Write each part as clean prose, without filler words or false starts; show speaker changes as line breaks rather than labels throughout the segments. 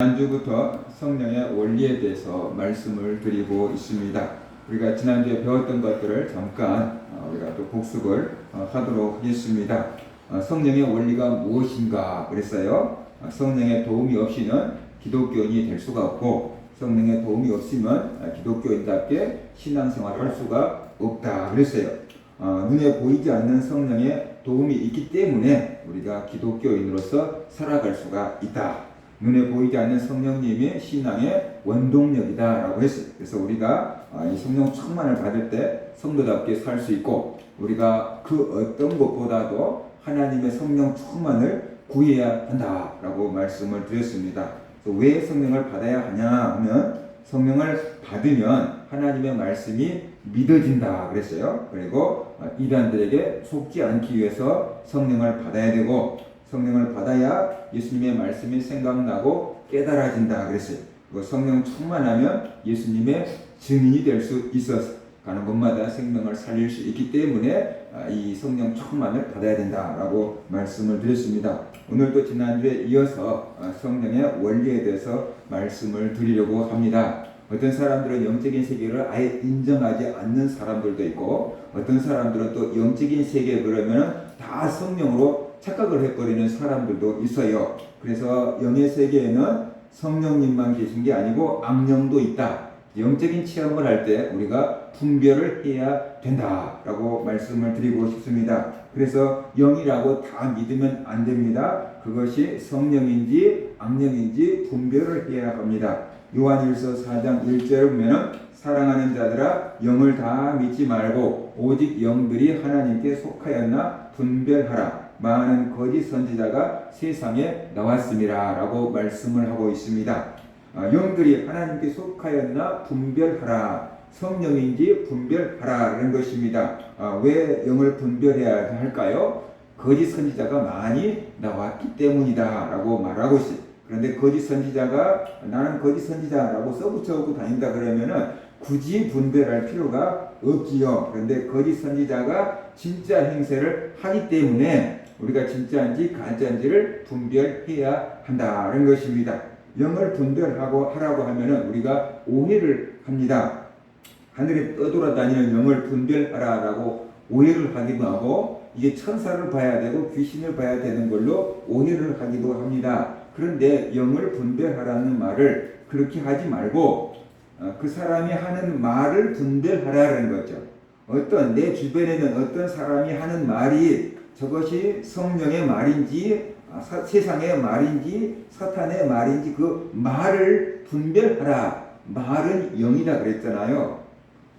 지난주부터 성령의 원리에 대해서 말씀을 드리고 있습니다. 우리가 지난주에 배웠던 것들을 잠깐 우리가 또 복습을 하도록 하겠습니다. 성령의 원리가 무엇인가 그랬어요. 성령의 도움이 없이는 기독교인이 될 수가 없고, 성령의 도움이 없으면 기독교인답게 신앙생활을 할 수가 없다 그랬어요. 눈에 보이지 않는 성령의 도움이 있기 때문에 우리가 기독교인으로서 살아갈 수가 있다. 눈에 보이지 않는 성령님이 신앙의 원동력이다 라고 했어요. 그래서 우리가 이 성령 충만을 받을 때 성도답게 살 수 있고, 우리가 그 어떤 것보다도 하나님의 성령 충만을 구해야 한다 라고 말씀을 드렸습니다. 그래서 왜 성령을 받아야 하냐 하면, 성령을 받으면 하나님의 말씀이 믿어진다 그랬어요. 그리고 이단들에게 속지 않기 위해서 성령을 받아야 되고, 성령을 받아야 예수님의 말씀이 생각나고 깨달아진다 그랬어요. 그리고 성령 충만하면 예수님의 증인이 될 수 있어서 가는 곳마다 생명을 살릴 수 있기 때문에 이 성령 충만을 받아야 된다라고 말씀을 드렸습니다. 오늘도 지난주에 이어서 성령의 원리에 대해서 말씀을 드리려고 합니다. 어떤 사람들은 영적인 세계를 아예 인정하지 않는 사람들도 있고, 어떤 사람들은 또 영적인 세계 그러면 다 성령으로 착각을 해버리는 사람들도 있어요. 그래서 영의 세계에는 성령님만 계신 게 아니고 악령도 있다. 영적인 체험을 할 때 우리가 분별을 해야 된다라고 말씀을 드리고 싶습니다. 그래서 영이라고 다 믿으면 안 됩니다. 그것이 성령인지 악령인지 분별을 해야 합니다. 요한일서 4장 1절에 보면, 사랑하는 자들아 영을 다 믿지 말고 오직 영들이 하나님께 속하였나 분별하라. 많은 거짓 선지자가 세상에 나왔음이라 라고 말씀을 하고 있습니다. 영들이 하나님께 속하였나 분별하라. 성령인지 분별하라는 것입니다. 왜 영을 분별해야 할까요? 거짓 선지자가 많이 나왔기 때문이다 라고 말하고 있어요. 그런데 거짓 선지자가 나는 거짓 선지자라고 써붙여오고 다닌다 그러면은 굳이 분별할 필요가 없지요. 그런데 거짓 선지자가 진짜 행세를 하기 때문에 우리가 진짜인지 가짜인지를 분별해야 한다는 것입니다. 영을 분별하고 하라고 하면은 우리가 오해를 합니다. 하늘에 떠돌아다니는 영을 분별하라라고 오해를 하기도 하고, 이게 천사를 봐야 되고 귀신을 봐야 되는 걸로 오해를 하기도 합니다. 그런데 영을 분별하라는 말을 그렇게 하지 말고 그 사람이 하는 말을 분별하라는 거죠. 내 주변에는 어떤 사람이 하는 말이 저것이 성령의 말인지 세상의 말인지 사탄의 말인지 그 말을 분별하라. 말은 영이다 그랬잖아요.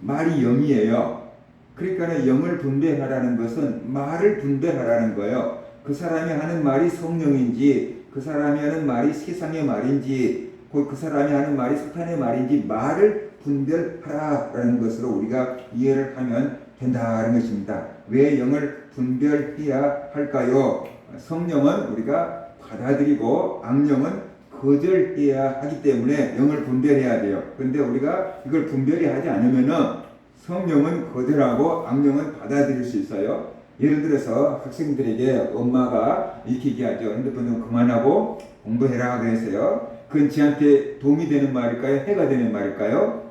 말이 영이에요. 그러니까 영을 분별하라는 것은 말을 분별하라는 거예요. 그 사람이 하는 말이 성령인지, 그 사람이 하는 말이 세상의 말인지, 그 사람이 하는 말이 사탄의 말인지 말을 분별하라라는 것으로 우리가 이해를 하면 된다는 것입니다. 왜 영을 분별해야 할까요? 성령은 우리가 받아들이고 악령은 거절해야 하기 때문에 영을 분별해야 돼요. 그런데 우리가 이걸 분별이 하지 않으면은 성령은 거절하고 악령은 받아들일 수 있어요. 예를 들어서 학생들에게 엄마가 이렇게 얘기하죠. 핸드폰 좀 그만하고 공부해라 그랬어요. 그건 지한테 도움이 되는 말일까요? 해가 되는 말일까요?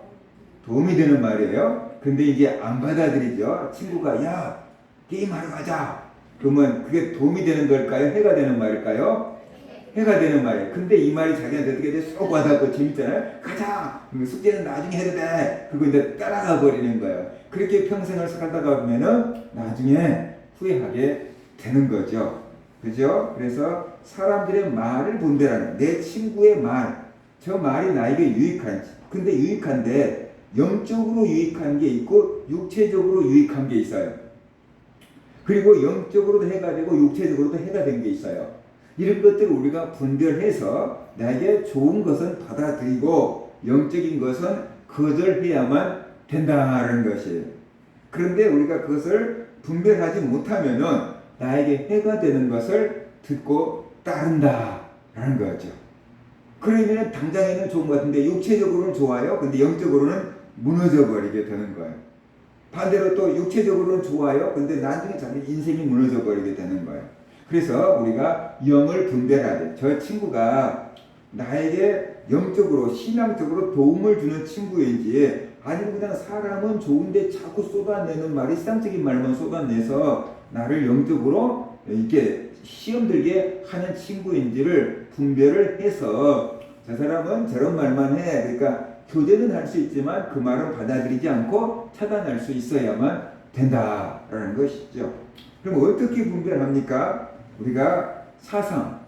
도움이 되는 말이에요. 근데 이게 안 받아들이죠. 친구가 야 게임하러 가자. 그러면 그게 도움이 되는 걸까요? 해가 되는 말일까요? 해가 되는 말이에요. 근데 이 말이 자기한테 어떻게 쏙 와닿고 재밌잖아요. 가자. 숙제는 나중에 해도 돼. 그리고 이제 따라가 버리는 거예요. 그렇게 평생을 살다가 보면은 나중에 후회하게 되는 거죠. 그죠? 그래서 사람들의 말을 분별하는, 내 친구의 말, 저 말이 나에게 유익한지. 근데 유익한데 영적으로 유익한 게 있고 육체적으로 유익한 게 있어요. 그리고 영적으로도 해가 되고 육체적으로도 해가 된 게 있어요. 이런 것들을 우리가 분별해서 나에게 좋은 것은 받아들이고 영적인 것은 거절해야만 된다는 것이에요. 그런데 우리가 그것을 분별하지 못하면은 나에게 해가 되는 것을 듣고 따른다라는 거죠. 그러면 당장에는 좋은 것 같은데 육체적으로는 좋아요. 근데 영적으로는 무너져 버리게 되는 거예요. 반대로 또 육체적으로는 좋아요. 근데 나중에 자기 인생이 무너져 버리게 되는 거예요. 그래서 우리가 영을 분별해야 돼. 저 친구가 나에게 영적으로 신앙적으로 도움을 주는 친구인지, 아니면 그냥 사람은 좋은데 자꾸 쏟아내는 말이 쌍적인 말만 쏟아내서 나를 영적으로 이렇게 시험 들게 하는 친구인지를 분별을 해서, 저 사람은 저런 말만 해, 그러니까 교제는 할 수 있지만 그 말은 받아들이지 않고 차단할 수 있어야만 된다라는 것이죠. 그럼 어떻게 분별합니까? 우리가 사상,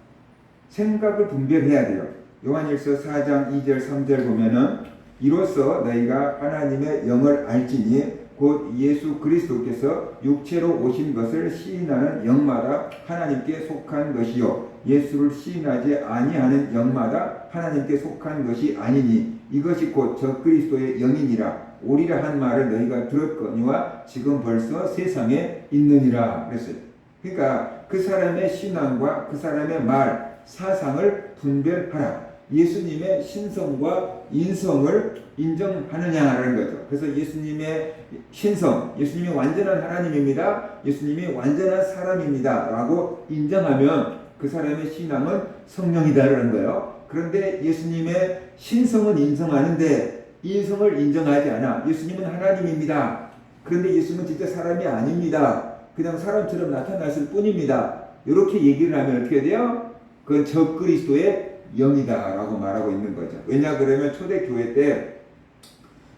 생각을 분별해야 돼요. 요한일서 4장 2절 3절 보면은 이로써 너희가 하나님의 영을 알지니 곧 예수 그리스도께서 육체로 오신 것을 시인하는 영마다 하나님께 속한 것이요 예수를 시인하지 아니하는 영마다 하나님께 속한 것이 아니니 이것이 곧 저 그리스도의 영이니라. 오리라 한 말을 너희가 들었거니와 지금 벌써 세상에 있느니라 그랬어요. 그러니까 그 사람의 신앙과 그 사람의 말, 사상을 분별하라. 예수님의 신성과 인성을 인정하느냐라는 거죠. 그래서 예수님의 신성, 예수님이 완전한 하나님입니다, 예수님이 완전한 사람입니다 라고 인정하면 그 사람의 신앙은 성령이다라는 거예요. 그런데 예수님의 신성은 인정하는데 인성을 인정하지 않아. 예수님은 하나님입니다, 그런데 예수님은 진짜 사람이 아닙니다, 그냥 사람처럼 나타났을 뿐입니다, 이렇게 얘기를 하면 어떻게 돼요? 그건 저 그리스도의 영이다 라고 말하고 있는 거죠. 왜냐 그러면 초대교회 때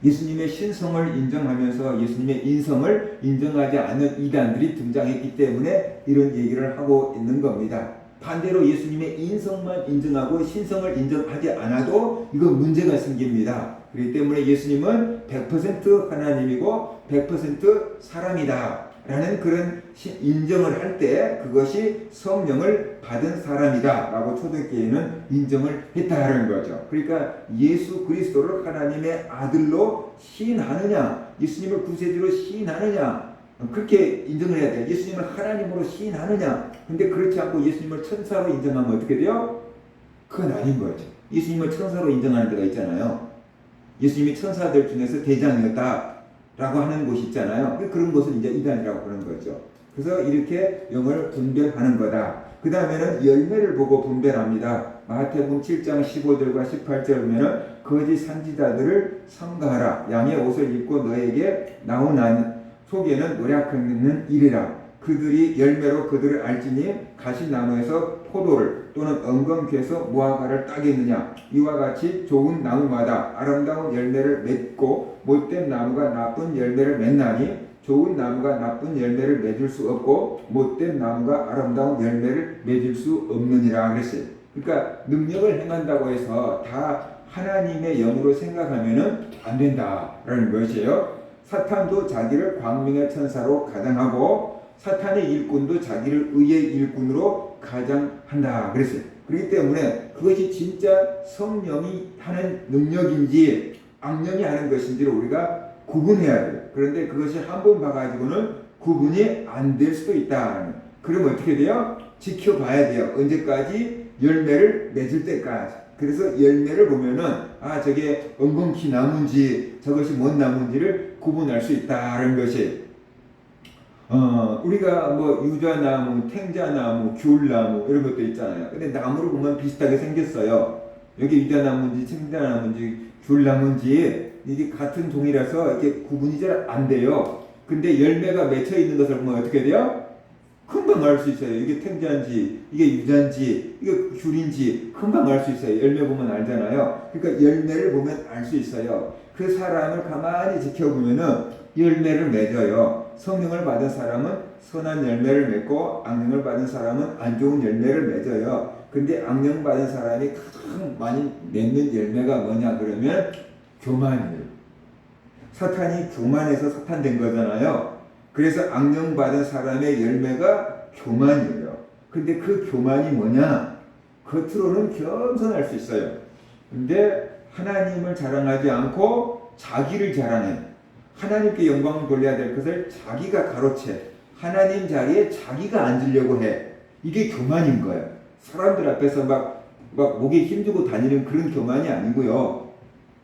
예수님의 신성을 인정하면서 예수님의 인성을 인정하지 않는 이단들이 등장했기 때문에 이런 얘기를 하고 있는 겁니다. 반대로 예수님의 인성만 인정하고 신성을 인정하지 않아도 이건 문제가 생깁니다. 그렇기 때문에 예수님은 100% 하나님이고 100% 사람이다 라는 그런 인정을 할 때 그것이 성령을 받은 사람이다 라고 초대교회는 인정을 했다는 거죠. 그러니까 예수 그리스도를 하나님의 아들로 시인하느냐, 예수님을 구세주로 시인하느냐, 그렇게 인정을 해야 돼요. 예수님을 하나님으로 시인하느냐. 근데 그렇지 않고 예수님을 천사로 인정하면 어떻게 돼요? 그건 아닌 거죠. 예수님을 천사로 인정하는 데가 있잖아요. 예수님이 천사들 중에서 대장이었다 라고 하는 곳이 있잖아요. 그런 것은 이제 이단이라고 그러는 거죠. 그래서 이렇게 영을 분별하는 거다. 그 다음에는 열매를 보고 분별합니다. 마태복음 7장 15절과 18절 보면은 거짓 선지자들을 삼가하라. 양의 옷을 입고 너에게 나온 속에는 노략하는 일이라. 그들이 열매로 그들을 알지니 가시나무에서 포도를 또는 엉겅퀴에서 무화과를 따겠느냐. 이와 같이 좋은 나무마다 아름다운 열매를 맺고 못된 나무가 나쁜 열매를 맺나니 좋은 나무가 나쁜 열매를 맺을 수 없고 못된 나무가 아름다운 열매를 맺을 수 없느니라 그랬어요. 그러니까 능력을 행한다고 해서 다 하나님의 영으로 생각하면은 안 된다라는 것이에요. 사탄도 자기를 광명의 천사로 가장하고 사탄의 일꾼도 자기를 의의 일꾼으로 가장한다 그랬어요. 그렇기 때문에 그것이 진짜 성령이 하는 능력인지 악령이 하는 것인지를 우리가 구분해야 돼요. 그런데 그것이 한 번 봐가지고는 구분이 안 될 수도 있다. 그럼 어떻게 돼요? 지켜봐야 돼요. 언제까지? 열매를 맺을 때까지. 그래서 열매를 보면은 저게 엉겅퀴 나무인지 저것이 뭔 나무인지를 구분할 수 있다는 것이 우리가 뭐 유자나무, 탱자나무, 귤나무 이런 것도 있잖아요. 근데 나무를 보면 비슷하게 생겼어요. 여기 유자나무인지 탱자나무인지 귤나무인지 이게 같은 종이라서 이게 구분이 잘 안 돼요. 근데 열매가 맺혀 있는 것을 보면 어떻게 돼요? 금방 알 수 있어요. 이게 탱자인지 이게 유자인지 이게 귤인지 금방 알 수 있어요. 열매 보면 알잖아요. 그러니까 열매를 보면 알 수 있어요. 그 사람을 가만히 지켜보면은 열매를 맺어요. 성령을 받은 사람은 선한 열매를 맺고 악령을 받은 사람은 안 좋은 열매를 맺어요. 근데 악령 받은 사람이 가장 많이 맺는 열매가 뭐냐 그러면 교만이에요. 사탄이 교만해서 사탄된 거잖아요. 그래서 악령 받은 사람의 열매가 교만이에요. 근데 그 교만이 뭐냐? 겉으로는 겸손할 수 있어요. 근데 하나님을 자랑하지 않고 자기를 자랑해. 하나님께 영광을 돌려야 될 것을 자기가 가로채. 하나님 자리에 자기가 앉으려고 해. 이게 교만인 거예요. 사람들 앞에서 막 목에 힘주고 다니는 그런 교만이 아니고요.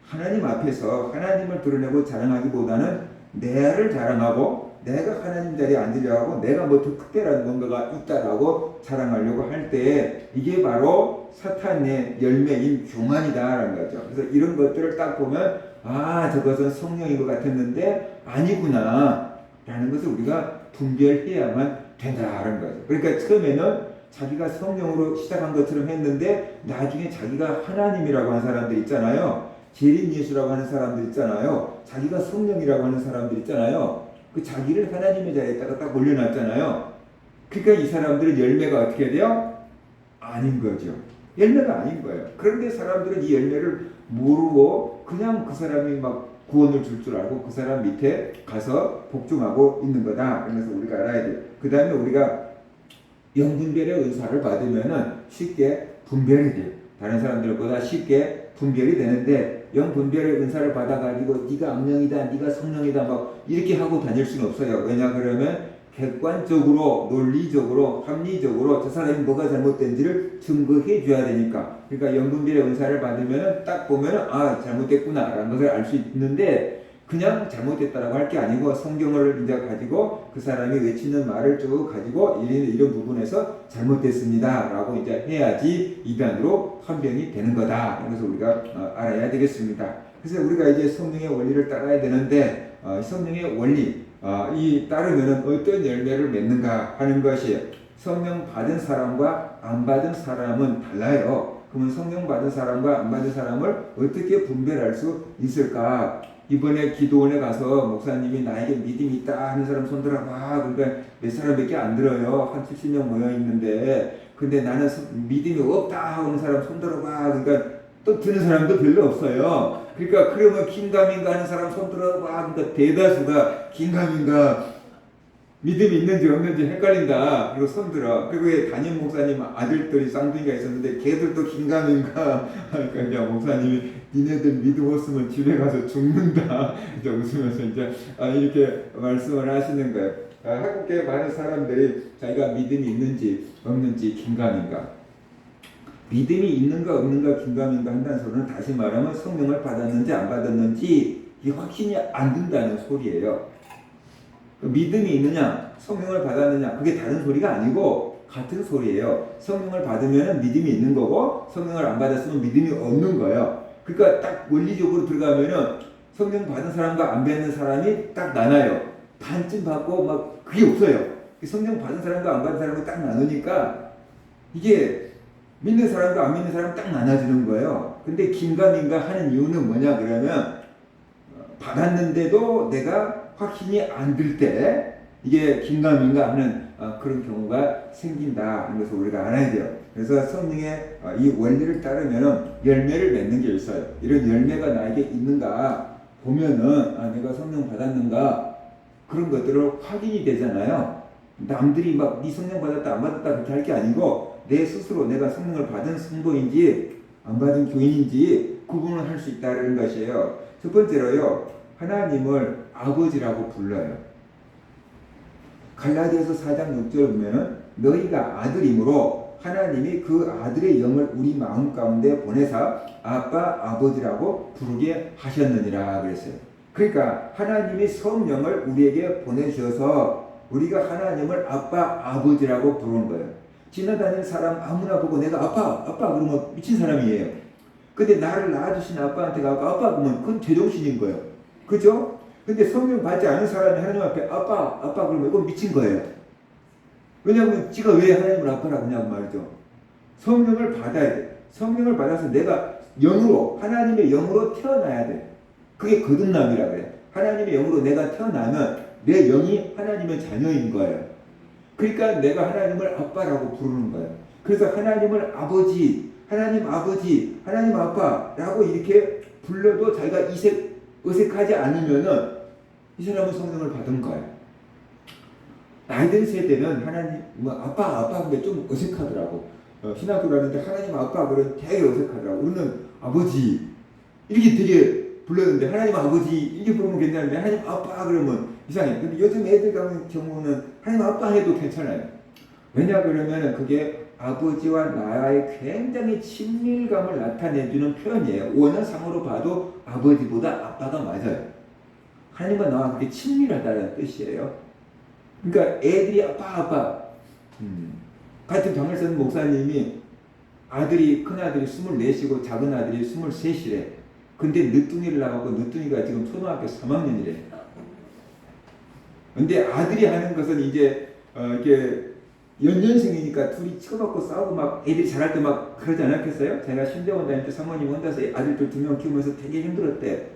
하나님 앞에서 하나님을 드러내고 자랑하기보다는 내를 자랑하고 내가 하나님 자리에 앉으려고 하고 내가 뭐 더 특별한 뭔가가 있다라고 자랑하려고 할 때 이게 바로 사탄의 열매인 교만이다라는 거죠. 그래서 이런 것들을 딱 보면 아, 저것은 성령인 것 같았는데 아니구나 라는 것을 우리가 분별해야만 된다라는 거죠. 그러니까 처음에는 자기가 성령으로 시작한 것처럼 했는데 나중에 자기가 하나님이라고 하는 사람들 있잖아요. 재림 예수라고 하는 사람들 있잖아요. 자기가 성령이라고 하는 사람들 있잖아요. 그 자기를 하나님의 자리에다가 딱 올려놨잖아요. 그러니까 이 사람들은 열매가 어떻게 돼요? 아닌 거죠. 열매가 아닌 거예요. 그런데 사람들은 이 열매를 모르고 그냥 그 사람이 막 구원을 줄 줄 알고 그 사람 밑에 가서 복종하고 있는 거다. 그래서 우리가 알아야 돼요. 그 다음에 우리가 영분별의 은사를 받으면은 쉽게 분별이 돼요. 다른 사람들보다 쉽게 분별이 되는데 영분별의 은사를 받아가지고 네가 악령이다, 네가 성령이다 막 이렇게 하고 다닐 수는 없어요. 왜냐 그러면 객관적으로, 논리적으로, 합리적으로 저 사람이 뭐가 잘못된지를 증거해 줘야 되니까. 그러니까 영분별의 은사를 받으면 딱 보면 아 잘못됐구나 라는 것을 알 수 있는데 그냥 잘못됐다라고 할 게 아니고 성경을 이제 가지고 그 사람이 외치는 말을 쭉 가지고 이런 부분에서 잘못됐습니다 라고 이제 해야지 입안으로 판명이 되는 거다. 그래서 우리가 알아야 되겠습니다. 그래서 우리가 이제 성령의 원리를 따라야 되는데 성령의 원리 이 따르면 어떤 열매를 맺는가 하는 것이에요. 성령 받은 사람과 안 받은 사람은 달라요. 그러면 성령 받은 사람과 안 받은 사람을 어떻게 분별할 수 있을까? 이번에 기도원에 가서 목사님이 나에게 믿음이 있다 하는 사람 손 들어봐. 그러니까 몇 사람밖에 안 들어요. 한 70명 모여 있는데 근데 나는 믿음이 없다 하는 사람 손 들어봐. 그러니까 또 드는 사람도 별로 없어요. 그러니까 그러면 긴가민가 하는 사람 손 들어봐. 그러니까 대다수가 긴가민가 믿음이 있는지 없는지 헷갈린다. 그리고 손 들어. 그리고 담임 목사님 아들들이 쌍둥이가 있었는데 걔들도 긴가민가. 그러니까 이제 목사님이 니네들 믿음 없으면 집에 가서 죽는다. 이제 웃으면서 이제 이렇게 말씀을 하시는 거예요. 한국에 많은 사람들이 자기가 믿음이 있는지 없는지 긴가민가. 믿음이 있는가 없는가 긴가민가 한다는 소리는 다시 말하면 성령을 받았는지 안 받았는지 이 확신이 안 든다는 소리예요. 믿음이 있느냐 성령을 받았느냐 그게 다른 소리가 아니고 같은 소리예요. 성령을 받으면 믿음이 있는 거고 성령을 안 받았으면 믿음이 없는 거예요. 그러니까 딱 원리적으로 들어가면은 성령 받은 사람과 안 받는 사람이 딱 나눠요. 반쯤 받고 막 그게 없어요. 성령 받은 사람과 안 받은 사람이 딱 나누니까 이게 믿는 사람과 안 믿는 사람 딱 나눠지는 거예요. 근데 긴가민가 하는 이유는 뭐냐 그러면 받았는데도 내가 확신이 안 들 때 이게 긴가민가 하는 그런 경우가 생긴다 하는 것을 우리가 알아야 돼요. 그래서 성령의 이 원리를 따르면 열매를 맺는 게 있어요. 이런 열매가 나에게 있는가 보면은 내가 성령 받았는가 그런 것들을 확인이 되잖아요. 남들이 막 네 성령 받았다 안 받았다 그렇게 할 게 아니고 내 스스로 내가 성령을 받은 성도인지 안 받은 교인인지 구분을 할 수 있다는 것이에요. 첫 번째로요. 하나님을 아버지라고 불러요. 갈라디아서 4장 6절 보면은 너희가 아들이므로 하나님이 그 아들의 영을 우리 마음 가운데 보내사 아빠 아버지라고 부르게 하셨느니라 그랬어요. 그러니까 하나님이 성령을 우리에게 보내셔서 우리가 하나님을 아빠 아버지라고 부르는 거예요. 지나다니는 사람 아무나 보고 내가 아빠 그러면 미친 사람이에요. 근데 나를 낳아주신 아빠한테 가고 아빠 그러면 그건 제정신인 거예요. 그죠? 근데 성령 받지 않은 사람이 하나님 앞에 아빠 그러면 이건 미친 거예요. 왜냐하면 지가 왜 하나님을 아빠라고 하냐고 말이죠. 성령을 받아야 돼. 성령을 받아서 내가 영으로 하나님의 영으로 태어나야 돼. 그게 거듭남이라 그래. 하나님의 영으로 내가 태어나면 내 영이 하나님의 자녀인 거예요. 그러니까 내가 하나님을 아빠라고 부르는 거예요. 그래서 하나님을 아버지, 하나님 아빠라고 이렇게 불러도 자기가 어색하지 않으면은 이 사람은 성령을 받은 거예요. 나이든 세대는 하나님 아빠 근데 좀 어색하더라고. 신학교 가는데 하나님 아빠 그러면 되게 어색하더라고. 우리는 아버지 이렇게 되게 불렀는데 하나님 아버지 이렇게 부르면 괜찮은데 하나님 아빠 그러면 이상해. 근데 요즘 애들 같은 경우는 하나님 아빠 해도 괜찮아요. 왜냐 그러면 그게 아버지와 나의 굉장히 친밀감을 나타내주는 표현이에요. 원어상으로 봐도 아버지보다 아빠가 맞아요. 하나님과 나와 그렇게 친밀하다는 뜻이에요. 그러니까 애들이 아빠 같은 병을 쓰는 목사님이 아들이 큰아들이 24이고 작은 아들이 23이래. 근데 늦둥이를 낳았고 늦둥이가 지금 초등학교 3학년이래. 근데 아들이 하는 것은 이제 이렇게 연년생이니까 둘이 치고받고 싸우고 막 애들이 잘할 때 막 그러지 않았겠어요? 제가 신대원 다닐 때 사모님 혼자서 아들들 2명 키우면서 되게 힘들었대.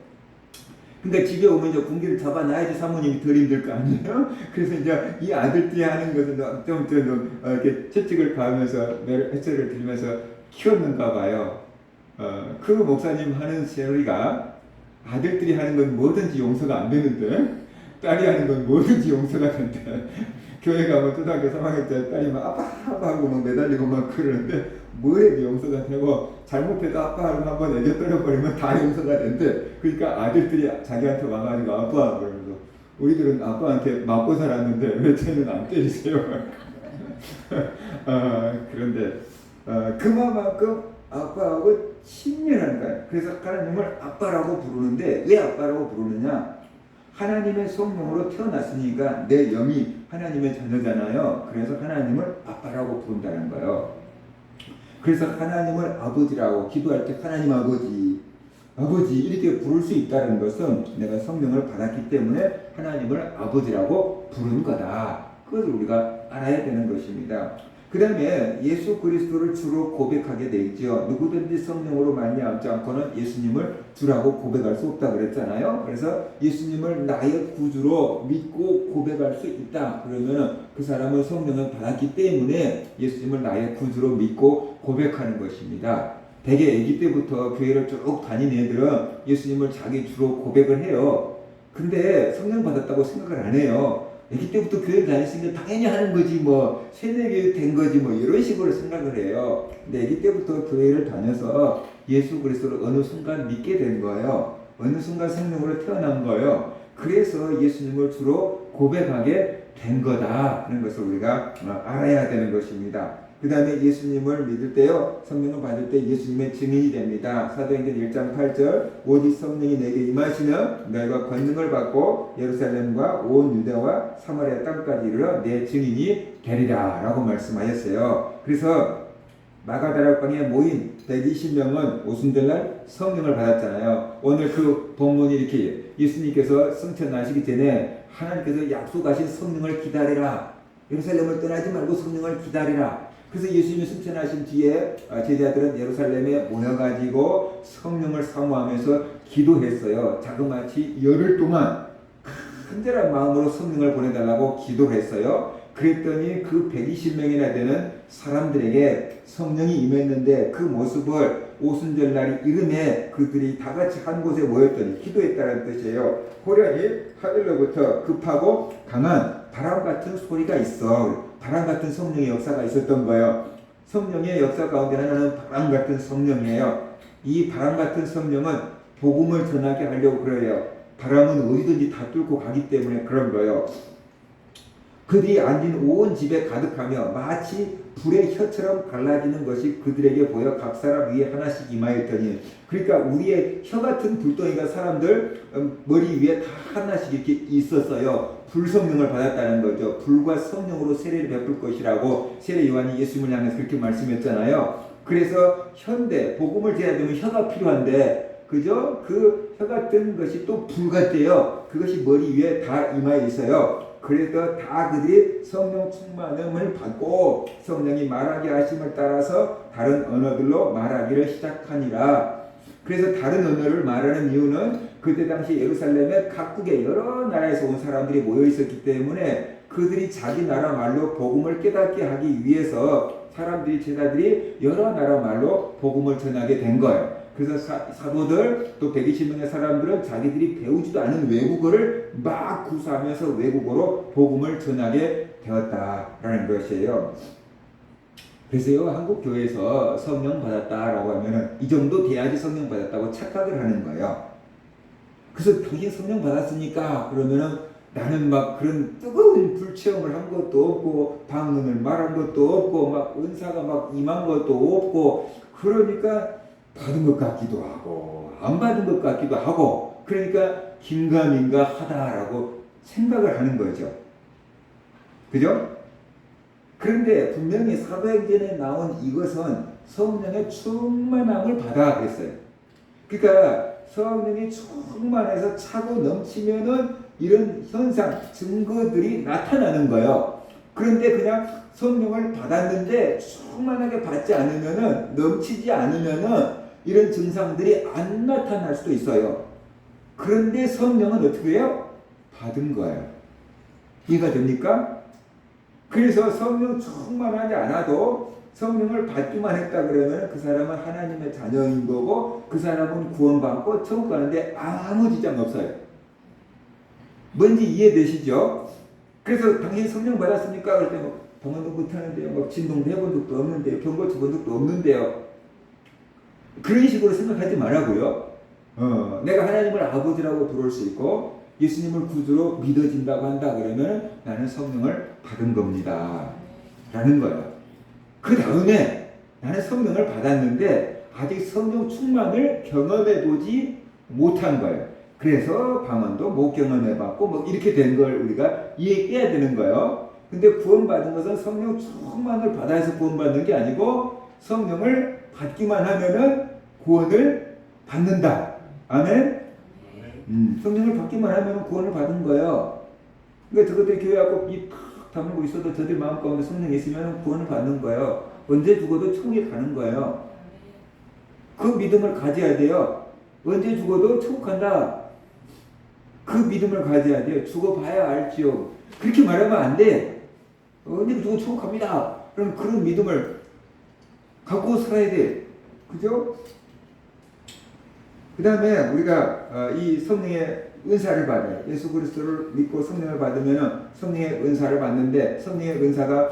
그러니까 집에 오면 이제 군기를 잡아놔야지 사모님이 덜 힘들 거 아니에요? 그래서 이제 이 아들들이 하는 것은 좀 이렇게 채찍을 가하면서 해체를 들면서 키웠는가 봐요. 그 목사님 하는 소리가 아들들이 하는 건 뭐든지 용서가 안 되는데 딸이 하는 건 뭐든지 용서가 된대. 교회 가면 초등학교 3학년 때 딸이 막 아빠 하고 막 매달리고 막 그러는데 뭐 해도 용서가 되고 잘못해도 아빠를 한번 애교 떨어버리면 다 용서가 된대. 그러니까 아들들이 자기한테 와가지고 아빠 그러면서 우리들은 아빠한테 맞고 살았는데 왜 쟤는 안 때리세요? 그런데 그만큼 아빠하고 친밀한 거예요. 그래서 하나님을 아빠라고 부르는데 왜 아빠라고 부르느냐? 하나님의 성령으로 태어났으니까 내 영이 하나님의 자녀잖아요. 그래서 하나님을 아빠라고 부른다는 거예요. 그래서 하나님을 아버지라고 기도할 때 하나님 아버지 이렇게 부를 수 있다는 것은 내가 성령을 받았기 때문에 하나님을 아버지라고 부른 거다. 그것을 우리가 알아야 되는 것입니다. 그 다음에 예수 그리스도를 주로 고백하게 돼 있죠. 누구든지 성령으로 말미암지 않고는 예수님을 주라고 고백할 수 없다 그랬잖아요. 그래서 예수님을 나의 구주로 믿고 고백할 수 있다. 그러면 그 사람은 성령을 받았기 때문에 예수님을 나의 구주로 믿고 고백하는 것입니다. 대개 아기 때부터 교회를 쭉 다니는 애들은 예수님을 자기 주로 고백을 해요. 근데 성령 받았다고 생각을 안 해요. 아기 때부터 교회를 다녔으니까 당연히 하는 거지 뭐 세뇌교육 된 거지 뭐 이런 식으로 생각을 해요. 근데 아기 때부터 교회를 다녀서 예수 그리스도를 어느 순간 믿게 된 거예요. 어느 순간 성령으로 태어난 거예요. 그래서 예수님을 주로 고백하게 된 거다라는 것을 우리가 알아야 되는 것입니다. 그 다음에 예수님을 믿을 때요, 성령을 받을 때 예수님의 증인이 됩니다. 사도행전 1장 8절 오직 성령이 내게 임하시면 너희가 권능을 받고 예루살렘과 온 유대와 사마리아 땅까지 이르러 내 증인이 되리라 라고 말씀하셨어요. 그래서 마가다락방에 모인 120명은 오순절날 성령을 받았잖아요. 오늘 그 본문이 이렇게 예수님께서 승천하시기 전에 하나님께서 약속하신 성령을 기다리라. 예루살렘을 떠나지 말고 성령을 기다리라. 그래서 예수님이 승천하신 뒤에 제자들은 예루살렘에 모여가지고 성령을 사모하면서 기도했어요. 자그마치 열흘 동안 간절한 마음으로 성령을 보내달라고 기도를 했어요. 그랬더니 그 120명이나 되는 사람들에게 성령이 임했는데 그 모습을 오순절날이 이름에 그들이 다 같이 한 곳에 모였더니 기도했다는 뜻이에요. 호련히 하늘로부터 급하고 강한 바람 같은 소리가 있어. 바람 같은 성령의 역사가 있었던 거예요. 성령의 역사 가운데 하나는 바람 같은 성령이에요. 이 바람 같은 성령은 복음을 전하게 하려고 그래요. 바람은 어디든지 다 뚫고 가기 때문에 그런 거예요. 그들이 앉은 온 집에 가득하며 마치 불의 혀처럼 갈라지는 것이 그들에게 보여 각 사람 위에 하나씩 임하였더니, 그러니까 우리의 혀 같은 불덩이가 사람들 머리 위에 다 하나씩 이렇게 있었어요. 불성령을 받았다는 거죠. 불과 성령으로 세례를 베풀 것이라고 세례 요한이 예수님을 향해서 그렇게 말씀했잖아요. 그래서 현대 복음을 전해야 되면 혀가 필요한데, 그죠? 그 혀 같은 것이 또 불 같대요. 그것이 머리 위에 다 임하여 있어요. 그래서 다 그들이 성령 충만함을 받고 성령이 말하게 하심을 따라서 다른 언어들로 말하기를 시작하니라. 그래서 다른 언어를 말하는 이유는 그때 당시 예루살렘에 각국의 여러 나라에서 온 사람들이 모여 있었기 때문에 그들이 자기 나라 말로 복음을 깨닫게 하기 위해서 사람들이, 제자들이 여러 나라 말로 복음을 전하게 된 거예요. 그래서 사도들 또 120명의 사람들은 자기들이 배우지도 않은 외국어를 막 구사하면서 외국어로 복음을 전하게 되었다라는 것이에요. 그래서요, 한국 교회에서 성령 받았다라고 하면은 이 정도 돼야지 성령 받았다고 착각을 하는 거예요. 그래서 당신 성령 받았으니까 그러면은 나는 막 그런 뜨거운 불체험을 한 것도 없고 방언을 말한 것도 없고 막 은사가 막 임한 것도 없고, 그러니까 받은 것 같기도 하고 안 받은 것 같기도 하고, 그러니까 긴가민가 하다라고 생각을 하는 거죠. 그죠? 그런데 분명히 사도행전에 나온 이것은 성령의 충만함을 받아 그랬어요. 그러니까 성령이 충만해서 차고 넘치면은 이런 현상, 증거들이 나타나는 거예요. 그런데 그냥 성령을 받았는데 충만하게 받지 않으면은, 넘치지 않으면은 이런 증상들이 안 나타날 수도 있어요. 그런데 성령은 어떻게 해요? 받은 거예요. 이해가 됩니까? 그래서 성령 충만하지 않아도 성령을 받기만 했다 그러면 그 사람은 하나님의 자녀인 거고 그 사람은 구원받고 천국 가는데 아무 지장 없어요. 뭔지 이해되시죠? 그래서 당연히 성령 받았습니까? 그럴 때 뭐 병원도 못하는데요. 뭐 진동도 해본 적도 없는데요. 병 고쳐본 적도 없는데요. 그런 식으로 생각하지 말라고요. 내가 하나님을 아버지라고 부를 수 있고 예수님을 구주로 믿어진다고 한다 그러면 나는 성령을 받은 겁니다. 라는 거예요. 그 다음에 나는 성령을 받았는데 아직 성령 충만을 경험해 보지 못한 거예요. 그래서 방언도 못 경험해 봤고 뭐 이렇게 된 걸 우리가 이해해야 되는 거예요. 근데 구원받은 것은 성령 충만을 받아서 구원받는 게 아니고 성령을 받기만 하면은 구원을 받는다. 아멘? 성령을 받기만 하면 구원을 받은 거예요. 그러니까 저것들 교회 와서 입 다물고 있어도 저들 마음 가운데 성령이 있으면 구원을 받는 거예요. 언제 죽어도 천국에 가는 거예요. 그 믿음을 가져야 돼요. 언제 죽어도 천국 간다. 그 믿음을 가져야 돼요. 죽어봐야 알지요. 그렇게 말하면 안 돼. 언제 죽어도 천국 갑니다. 그럼 그런 믿음을 갖고 살아야 돼. 그죠? 그 다음에 우리가 이 성령의 은사를 받아요. 예수 그리스도를 믿고 성령을 받으면 성령의 은사를 받는데 성령의 은사가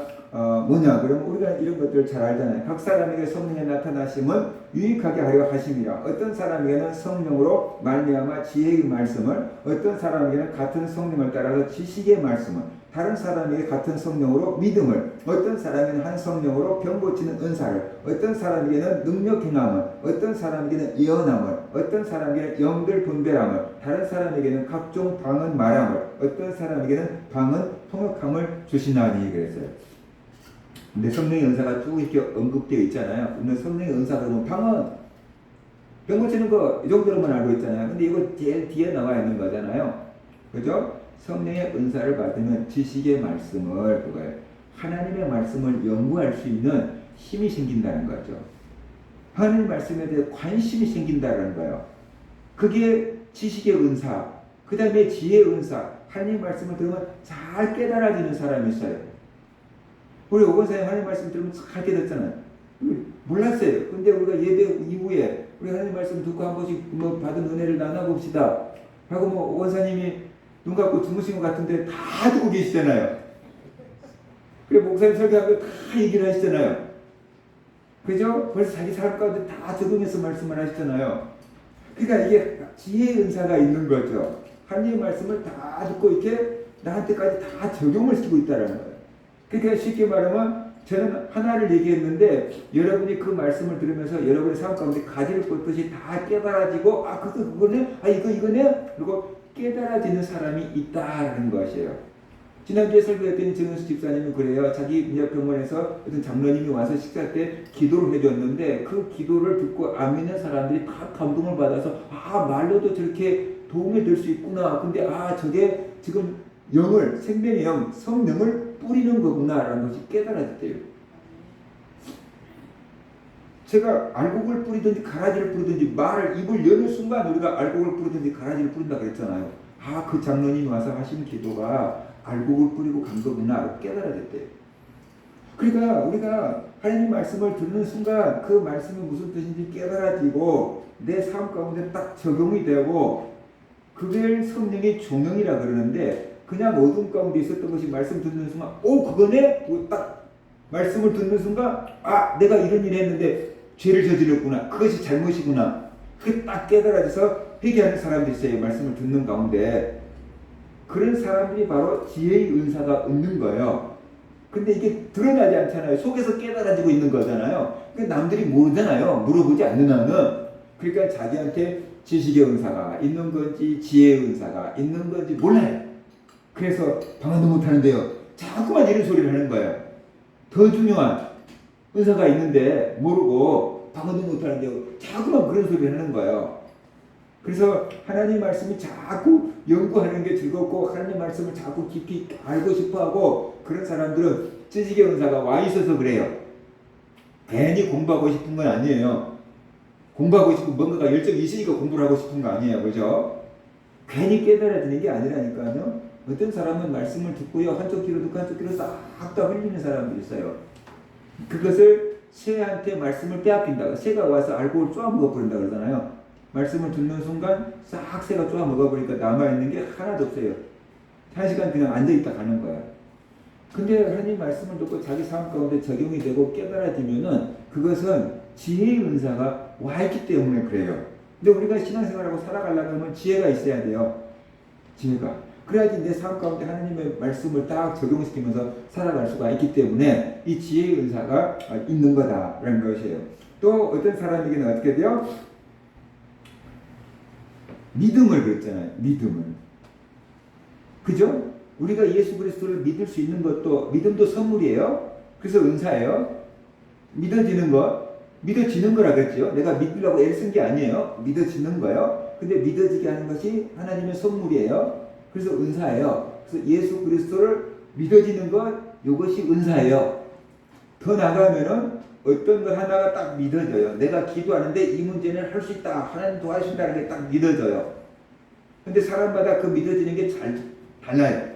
뭐냐? 그러면 우리가 이런 것들을 잘 알잖아요. 각 사람에게 성령의 나타나심은 유익하게 하려 하심이라. 어떤 사람에게는 성령으로 말미암아 지혜의 말씀을, 어떤 사람에게는 같은 성령을 따라서 지식의 말씀을, 다른 사람에게 같은 성령으로 믿음을, 어떤 사람에게는 한 성령으로 병 고치는 은사를, 어떤 사람에게는 능력 행함을, 어떤 사람에게는 예언함을, 어떤 사람에게는 영들 분별함을, 다른 사람에게는 각종 방언 말함을, 어떤 사람에게는 방언 통역함을 주시나니 그랬어요. 근데 성령의 은사가 쭉 이렇게 언급되어 있잖아요. 근데 성령의 은사 그러면 방언, 병 고치는 거 이 정도로만 알고 있잖아요. 근데 이거 제일 뒤에 나와 있는 거잖아요. 그죠? 성령의 은사를 받으면 지식의 말씀을, 그거예요. 하나님의 말씀을 연구할 수 있는 힘이 생긴다는 거죠. 하나님의 말씀에 대해 관심이 생긴다는 거예요. 그게 지식의 은사, 그 다음에 지혜의 은사. 하나님의 말씀을 들으면 잘 깨달아지는 사람이 있어요. 우리 오건사님 하나님 말씀 들으면 잘 깨닫잖아요. 몰랐어요. 근데 우리가 예배 이후에 우리 하나님 말씀 듣고 한 번씩 뭐 받은 은혜를 나눠봅시다 하고 뭐 오건사님이 눈 감고 주무신 것 같은데 다 듣고 계시잖아요. 그래 목사님 설교하면 다 얘기를 하시잖아요. 그죠? 벌써 자기 삶 가운데 다 적용해서 말씀을 하시잖아요. 그러니까 이게 지혜의 은사가 있는 거죠. 하나님의 말씀을 다 듣고 이렇게 나한테까지 다 적용을 시키고 있다는 거예요. 그러니까 쉽게 말하면 저는 하나를 얘기했는데 여러분이 그 말씀을 들으면서 여러분의 삶 가운데 가지를 꽂듯이 다 깨달아지고 그거네? 이거네? 그리고 깨달아지는 사람이 있다는 것이에요. 지난주에 설교했더니 정은수 집사님은 그래요. 자기 병원에서 어떤 장로님이 와서 식사 때 기도를 해줬는데 그 기도를 듣고 안 믿는 사람들이 다 감동을 받아서 말로도 저렇게 도움이 될 수 있구나. 근데 저게 지금 영을, 생명의 영, 성령을 뿌리는 거구나라는 것이 깨달아졌대요. 제가 알곡을 뿌리든지 가라지를 뿌리든지 말을 입을 여는 순간 우리가 알곡을 뿌리든지 가라지를 뿌린다 그랬잖아요. 그 장로님이 와서 하신 기도가 알곡을 뿌리고 간 거구나 깨달아졌대요. 그러니까 우리가 하나님 말씀을 듣는 순간 그 말씀이 무슨 뜻인지 깨달아지고 내 삶 가운데 딱 적용이 되고 그게 성령의 종영이라 그러는데 그냥 어둠 가운데 있었던 것이 말씀 듣는 순간 그거네? 딱 말씀을 듣는 순간 내가 이런 일을 했는데 죄를 저질렀구나. 그것이 잘못이구나. 그게 딱 깨달아져서 회개하는 사람들이 있어요. 말씀을 듣는 가운데. 그런 사람들이 바로 지혜의 은사가 있는 거예요. 근데 이게 드러나지 않잖아요. 속에서 깨달아지고 있는 거잖아요. 그러니까 남들이 모르잖아요. 물어보지 않는 한은. 그러니까 자기한테 지식의 은사가 있는 건지 지혜의 은사가 있는 건지 몰라요. 그래서 방언도 못하는데요. 자꾸만 이런 소리를 하는 거예요. 더 중요한 은사가 있는데 모르고 방언도 못하는데 자꾸만 그런 소리를 하는 거예요. 그래서 하나님 말씀이 자꾸 연구하는 게 즐겁고 하나님 말씀을 자꾸 깊이 알고 싶어하고 그런 사람들은 찌지개 은사가 와 있어서 그래요. 괜히 공부하고 싶은 건 아니에요. 공부하고 싶은 뭔가가 열정이 있으니까 공부를 하고 싶은 거 아니에요. 그죠? 괜히 깨달아지는 게 아니라니까요. 어떤 사람은 말씀을 듣고요. 한쪽 귀로 듣고 한쪽 귀로 싹 다 흘리는 사람들이 있어요. 그것을 새한테 말씀을 빼앗긴다. 새가 와서 알곡을 쪼아 먹어버린다 그러잖아요. 말씀을 듣는 순간 싹 새가 쪼아 먹어버리니까 남아있는 게 하나도 없어요. 한 시간 그냥 앉아있다 가는 거예요. 근데 하나님 말씀을 듣고 자기 삶 가운데 적용이 되고 깨달아지면은 그것은 지혜의 은사가 와 있기 때문에 그래요. 근데 우리가 신앙생활하고 살아가려면 지혜가 있어야 돼요. 지혜가. 그래야지 내 삶 가운데 하나님의 말씀을 딱 적용시키면서 살아갈 수가 있기 때문에 이 지혜의 은사가 있는 거다라는 것이에요. 또 어떤 사람에게는 어떻게 돼요? 믿음을 그랬잖아요. 믿음을. 그죠? 우리가 예수 그리스도를 믿을 수 있는 것도 믿음도 선물이에요. 그래서 은사예요. 믿어지는 것, 믿어지는 거라 그랬죠. 내가 믿으려고 애를 쓴 게 아니에요. 믿어지는 거예요. 근데 믿어지게 하는 것이 하나님의 선물이에요. 그래서 은사예요. 그래서 예수 그리스도를 믿어지는 것, 이것이 은사예요. 더 나가면은 어떤 것 하나가 딱 믿어져요. 내가 기도하는데 이 문제는 할 수 있다. 하나님 도와주신다는 게 딱 믿어져요. 근데 사람마다 그 믿어지는 게 잘 달라요.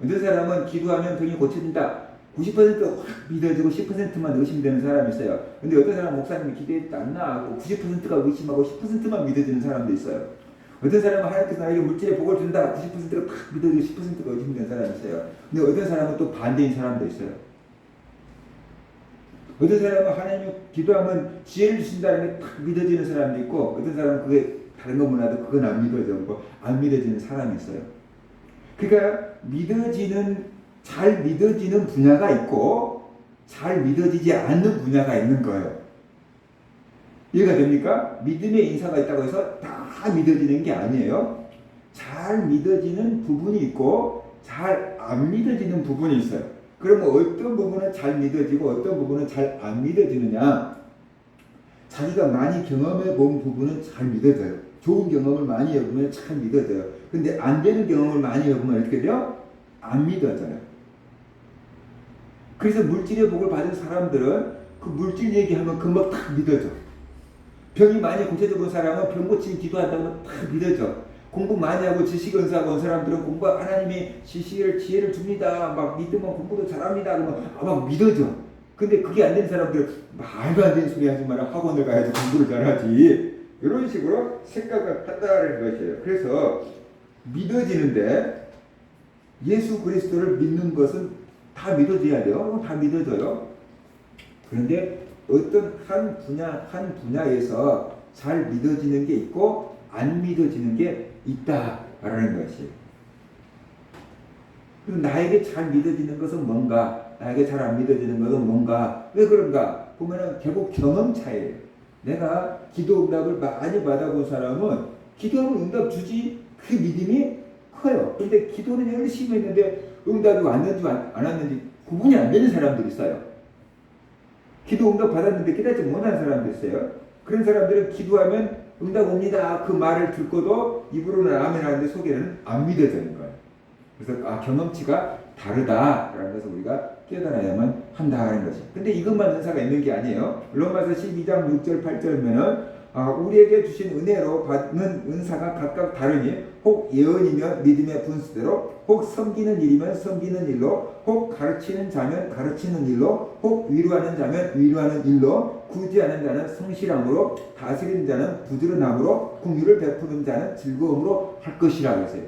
어떤 사람은 기도하면 병이 고쳐진다. 90% 확 믿어지고 10%만 의심되는 사람이 있어요. 근데 어떤 사람은 목사님이 기도했다 안 나하고 90%가 의심하고 10%만 믿어지는 사람도 있어요. 어떤 사람은 하나님께서 나에게 물질의 복을 준다. 90%가 팍 믿어지고 10%가 의심되는 사람이 있어요. 근데 어떤 사람은 또 반대인 사람도 있어요. 어떤 사람은 하나님이 기도하면 지혜를 주신다는 게 팍 믿어지는 사람도 있고 어떤 사람은 그게 다른 거 몰라도 그건 안 믿어지고 안 믿어지는 사람이 있어요. 그러니까 잘 믿어지는 분야가 있고 잘 믿어지지 않는 분야가 있는 거예요. 이해가 됩니까? 믿음의 인사가 있다고 해서 다 믿어지는 게 아니에요. 잘 믿어지는 부분이 있고 잘 안 믿어지는 부분이 있어요. 그러면 어떤 부분은 잘 믿어지고 어떤 부분은 잘 안 믿어지느냐? 자기가 많이 경험해 본 부분은 잘 믿어져요. 좋은 경험을 많이 해보면 잘 믿어져요. 근데 안 되는 경험을 많이 해보면 어떻게 돼요? 안 믿어져요. 그래서 물질의 복을 받은 사람들은 그 물질 얘기하면 금방 딱 믿어져. 병이 많이 고쳐져 본 사람은 병 고치기 기도한다면 딱 믿어져. 공부 많이 하고 지식 은사가 온 사람들은 공부 하나님이 지혜를 줍니다. 막 믿으면 공부도 잘합니다. 그러면 막 믿어져. 근데 그게 안 되는 사람들은 말도 안 되는 소리 하지 마라. 학원을 가야지 공부를 잘하지. 이런 식으로 생각을 한다는 것이에요. 그래서 믿어지는데 예수 그리스도를 믿는 것은 다 믿어져야 돼요. 다 믿어져요. 그런데 어떤 한 분야에서 잘 믿어지는 게 있고 안 믿어지는 게 있다라는 것이에요. 그럼 나에게 잘 믿어지는 것은 뭔가, 나에게 잘 안 믿어지는 것은 뭔가, 왜 그런가? 보면은 결국 경험 차이예요. 내가 기도 응답을 많이 받아본 사람은 기도하면 응답 주지, 그 믿음이 커요. 근데 기도는 열심히 했는데 응답이 왔는지 안 왔는지 구분이 안 되는 사람들이 있어요. 기도 응답 받았는데 깨닫지 못하는 사람도 있어요. 그런 사람들은 기도하면 응답 옵니다. 그 말을 듣고도 입으로는 아멘 하는데 속에는 안 믿어지는 거예요. 그래서 경험치가 다르다라는 것을 우리가 깨달아야만 한다는 것이. 근데 이것만 은사가 있는 게 아니에요. 로마서 12장 6절 8절면은 우리에게 주신 은혜로 받는 은사가 각각 다르니 혹 예언이면 믿음의 분수대로, 혹 섬기는 일이면 섬기는 일로, 혹 가르치는 자면 가르치는 일로, 혹 위로하는 자면 위로하는 일로, 구제하는 자는 성실함으로, 다스리는 자는 부지런함으로, 긍휼을 베푸는 자는 즐거움으로 할 것이라고 했어요.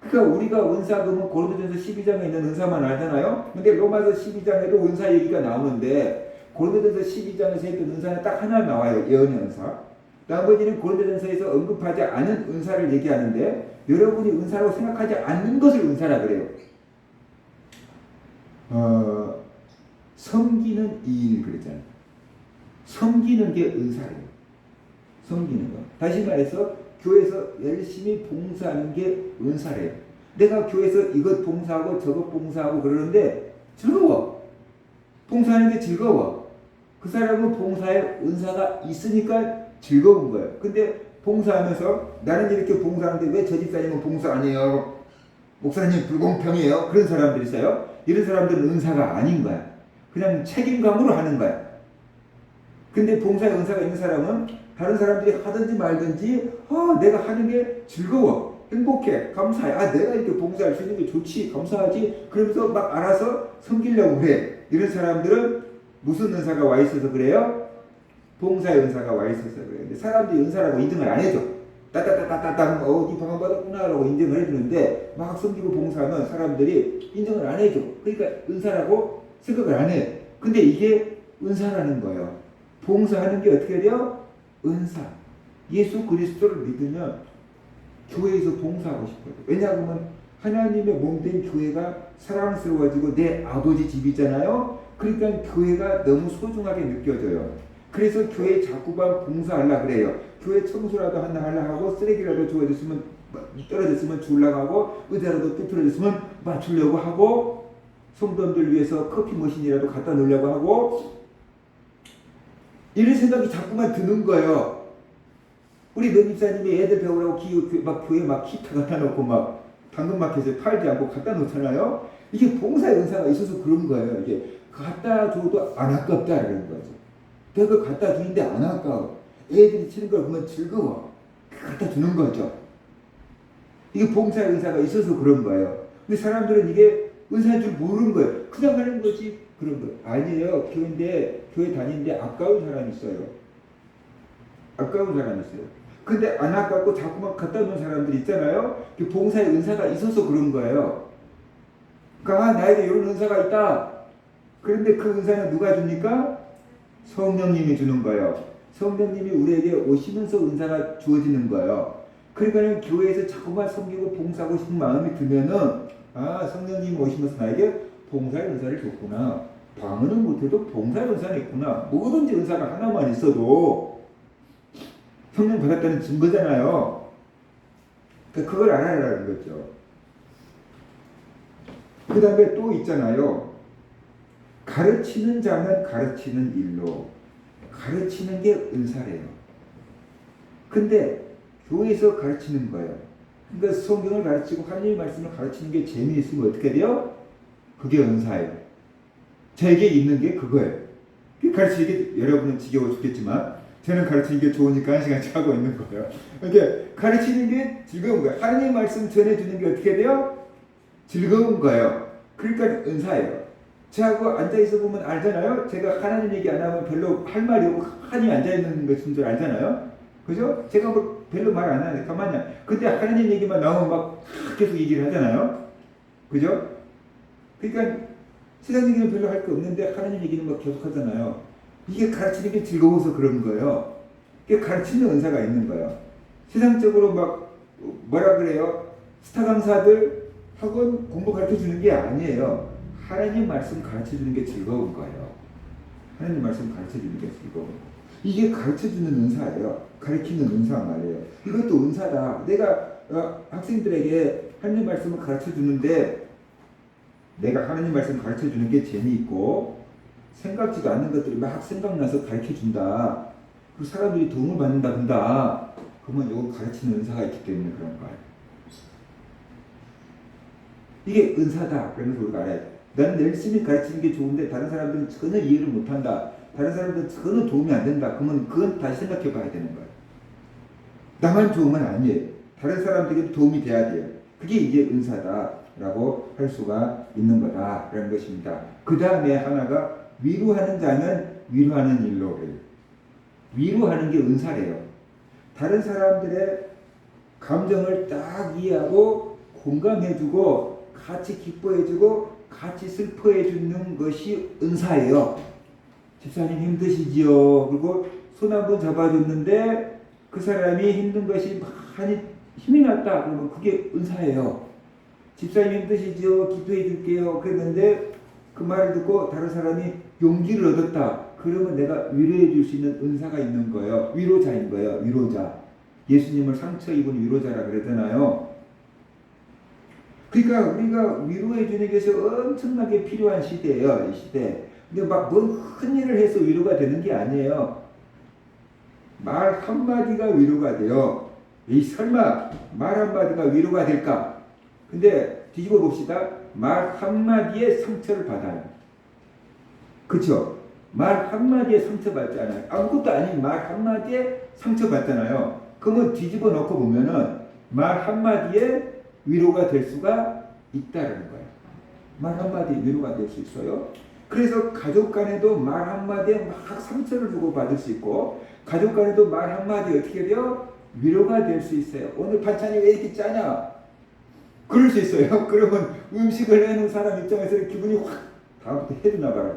그러니까 우리가 은사 그러면 고린도전서 12장에 있는 은사만 알잖아요. 근데 로마서 12장에도 은사 얘기가 나오는데 고린도전서 12장에서 했던 은사는 딱 하나 나와요. 예언의 은사. 나머지는 고린도전서에서 언급하지 않은 은사를 얘기하는데 여러분이 은사라고 생각하지 않는 것을 은사라 그래요. 섬기는 일 그랬잖아요. 섬기는 게 은사예요. 섬기는 거. 다시 말해서 교회에서 열심히 봉사하는 게 은사래요. 내가 교회에서 이것 봉사하고 저것 봉사하고 그러는데 즐거워. 봉사하는 게 즐거워. 그 사람은 봉사에 은사가 있으니까 즐거운 거예요. 근데 봉사하면서 나는 이렇게 봉사하는데 왜 저 집사님은 봉사 안 해요? 목사님 불공평해요? 그런 사람들이 있어요. 이런 사람들은 은사가 아닌 거야. 그냥 책임감으로 하는 거야. 근데 봉사에 은사가 있는 사람은 다른 사람들이 하든지 말든지 내가 하는 게 즐거워. 행복해. 감사해. 내가 이렇게 봉사할 수 있는 게 좋지. 감사하지. 그러면서 막 알아서 섬기려고 그래. 이런 사람들은 무슨 은사가 와 있어서 그래요? 봉사의 은사가 와 있어서 그래요. 근데 사람들이 은사라고 인정을 안 해줘. 따따따따따 이 방언 받았구나 라고 인정을 해주는데 막 섬기고 봉사하면 사람들이 인정을 안 해줘. 그러니까 은사라고 생각을 안 해. 근데 이게 은사라는 거예요. 봉사하는 게 어떻게 돼요? 은사. 예수 그리스도를 믿으면 교회에서 봉사하고 싶어요. 왜냐하면 하나님의 몸된 교회가 사랑스러워지고 내 아버지 집이잖아요. 그러니까 교회가 너무 소중하게 느껴져요. 그래서 교회에 자꾸만 봉사하려고 그래요. 교회 청소라도 하나 하려고 하고 쓰레기라도 주워졌으면 떨어졌으면 주려고 하고 의자라도 삐뚤어졌으면 맞추려고 하고 성도들 위해서 커피 머신이라도 갖다 놓으려고 하고 이런 생각이 자꾸만 드는 거예요. 우리 노집사님이 애들 배우라고 교회 막 기타 갖다 놓고 막 당근마켓에 팔지 않고 갖다 놓잖아요. 이게 봉사의 은사가 있어서 그런 거예요. 이게 갖다 줘도 안 아깝다 이런 거죠. 내가 갖다 주는데 안 아까워. 애들이 치는 걸 보면 즐거워. 갖다 주는 거죠. 이게 봉사의 은사가 있어서 그런 거예요. 근데 사람들은 이게 은사인 줄 모르는 거예요. 그냥 하는 거지 그런 거예요. 아니에요. 교회 다니는데 아까운 사람이 있어요. 아까운 사람이 있어요. 근데 안 아깝고 자꾸만 갖다 놓은 사람들 있잖아요. 봉사의 은사가 있어서 그런 거예요. 그러니까 나에게 이런 은사가 있다. 그런데 그 은사는 누가 줍니까? 성령님이 주는 거예요. 성령님이 우리에게 오시면서 은사가 주어지는 거예요. 그러니까 교회에서 자꾸만 섬기고 봉사하고 싶은 마음이 들면은 성령님이 오시면서 나에게 봉사의 은사를 줬구나. 방언은 못해도 봉사의 은사는 있구나. 뭐든지 은사가 하나만 있어도 성령 받았다는 증거잖아요. 그러니까 그걸 알아라는 거죠. 그 다음에 또 있잖아요. 가르치는 자는 가르치는 일로. 가르치는 게 은사래요. 근데 교회에서 가르치는 거예요. 그러니까 성경을 가르치고 하나님의 말씀을 가르치는 게 재미있으면 어떻게 돼요? 그게 은사예요. 저에게 있는 게 그거예요. 가르치는 게 여러분은 지겨워 죽겠지만 저는 가르치는 게 좋으니까 한 시간씩 하고 있는 거예요. 그러니까 가르치는 게 즐거운 거예요. 하나님의 말씀 전해주는 게 어떻게 돼요? 즐거운 거예요. 그러니까 은사예요. 저하고 앉아있어 보면 알잖아요. 제가 하나님 얘기 안 하면 별로 할 말이 없고 한이 앉아있는 것인 줄 알잖아요. 그죠? 제가 뭐 별로 말 안 하는데 가만히 근데 하나님 얘기만 나오면 막 계속 얘기를 하잖아요. 그죠? 그러니까 세상 얘기는 별로 할 거 없는데 하나님 얘기는 막 계속 하잖아요. 이게 가르치는 게 즐거워서 그런 거예요. 이게 가르치는 은사가 있는 거예요. 세상적으로 막 뭐라 그래요? 스타 강사들 학원 공부 가르쳐 주는 게 아니에요. 하나님 말씀 가르쳐 주는 게 즐거운 거예요. 하나님 말씀 가르쳐 주는 게 즐거운 거예요. 이게 가르쳐 주는 은사예요. 가르치는 은사 말이에요. 이것도 은사다. 내가 학생들에게 하나님 말씀을 가르쳐 주는데 내가 하나님 말씀 가르쳐 주는 게 재미있고 생각지도 않는 것들이 막 생각나서 가르쳐 준다. 그 사람들이 도움을 받는다 본다. 그러면 이거 가르치는 은사가 있기 때문에 그런 거예요. 이게 은사다. 그러면서 우리가 알아야 돼. 나는 열심히 가르치는 게 좋은데 다른 사람들은 전혀 이해를 못한다. 다른 사람들은 전혀 도움이 안 된다. 그러면 그건 다시 생각해 봐야 되는 거예요. 나만 좋으면 아니에요. 다른 사람들에게 도움이 돼야 돼요. 그게 이제 은사다라고 할 수가 있는 거다라는 것입니다. 그 다음에 하나가 위로하는 자는 위로하는 일로 해요. 위로하는 게 은사래요. 다른 사람들의 감정을 딱 이해하고 공감해주고 같이 기뻐해주고 같이 슬퍼해주는 것이 은사예요. 집사님 힘드시지요. 그리고 손 한 번 잡아줬는데 그 사람이 힘든 것이 많이 힘이 났다. 그러면 그게 은사예요. 집사님 힘드시지요. 기도해 줄게요. 그랬는데 그 말을 듣고 다른 사람이 용기를 얻었다. 그러면 내가 위로해 줄 수 있는 은사가 있는 거예요. 위로자인 거예요. 위로자. 예수님을 상처 입은 위로자라 그러잖아요. 그러니까 우리가 위로해 주는 것이 엄청나게 필요한 시대예요. 이 시대. 근데 막 뭔 큰 일을 해서 위로가 되는 게 아니에요. 말 한마디가 위로가 돼요. 이 설마 말 한마디가 위로가 될까? 근데 뒤집어 봅시다. 말 한마디에 상처를 받아요. 그쵸? 말 한마디에 상처받잖아요. 아무것도 아닌 말 한마디에 상처받잖아요. 그러면 뒤집어 놓고 보면은 말 한마디에 위로가 될 수가 있다는 거예요. 말 한마디에 위로가 될 수 있어요. 그래서 가족 간에도 말 한마디에 막 상처를 주고 받을 수 있고, 가족 간에도 말 한마디에 어떻게 돼요? 위로가 될 수 있어요. 오늘 반찬이 왜 이렇게 짜냐? 그럴 수 있어요. 그러면 음식을 해놓은 사람 입장에서 기분이 확, 다음부터 해주나 봐라.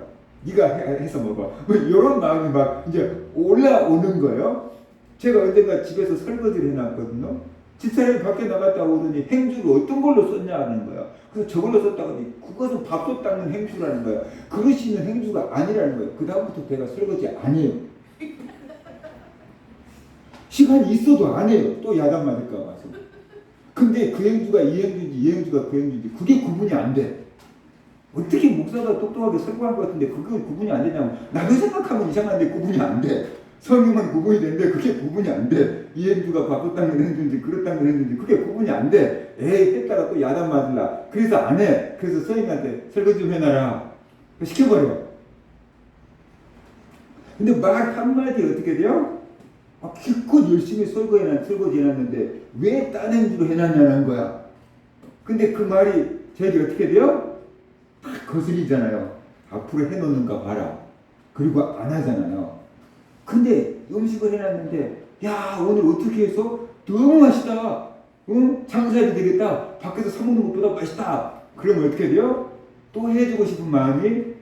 네가 해서 먹어. 뭐 이런 마음이 막 이제 올라오는 거예요. 제가 언젠가 집에서 설거지를 해놨거든요. 집사람이 밖에 나갔다 오더니 행주를 어떤 걸로 썼냐 하는 거예요. 그래서 저걸로 썼다고 하더니 그것은 밥솥 닦는 행주라는 거예요. 그릇이 있는 행주가 아니라는 거예요. 그 다음부터 내가 설거지 안 해요. 시간이 있어도 안 해요. 또 야단 맞을까 봐서. 근데 그 행주가 이 행주인지 이 행주가 그 행주인지 그게 구분이 안 돼. 어떻게 목사가 똑똑하게 설교한 것 같은데 그게 구분이 안 되냐고. 나도 생각하면 이상한데 구분이 안 돼. 성경은 구분이 되는데 그게 구분이 안 돼. 이 행주가 밥솥 닦는 행주인지 그릇 닦는 행주인지 그게 구분이 안 돼. 에이 했다가 또 야단 맞을라. 그래서 안 해. 그래서 선생님한테 설거지 좀 해놔라. 시켜버려. 근데 말 한마디 어떻게 돼요? 기껏 열심히 설거지 해놨는데 왜 딴 행주로 해놨냐는 거야. 근데 그 말이 저에게 어떻게 돼요? 딱 거슬리잖아요. 앞으로 해놓는가 봐라. 그리고 안 하잖아요. 근데 음식을 해놨는데 야 오늘 어떻게 해서 너무 맛있다. 응? 장사해도 되겠다. 밖에서 사 먹는 것보다 맛있다. 그러면 어떻게 돼요? 또 해주고 싶은 마음이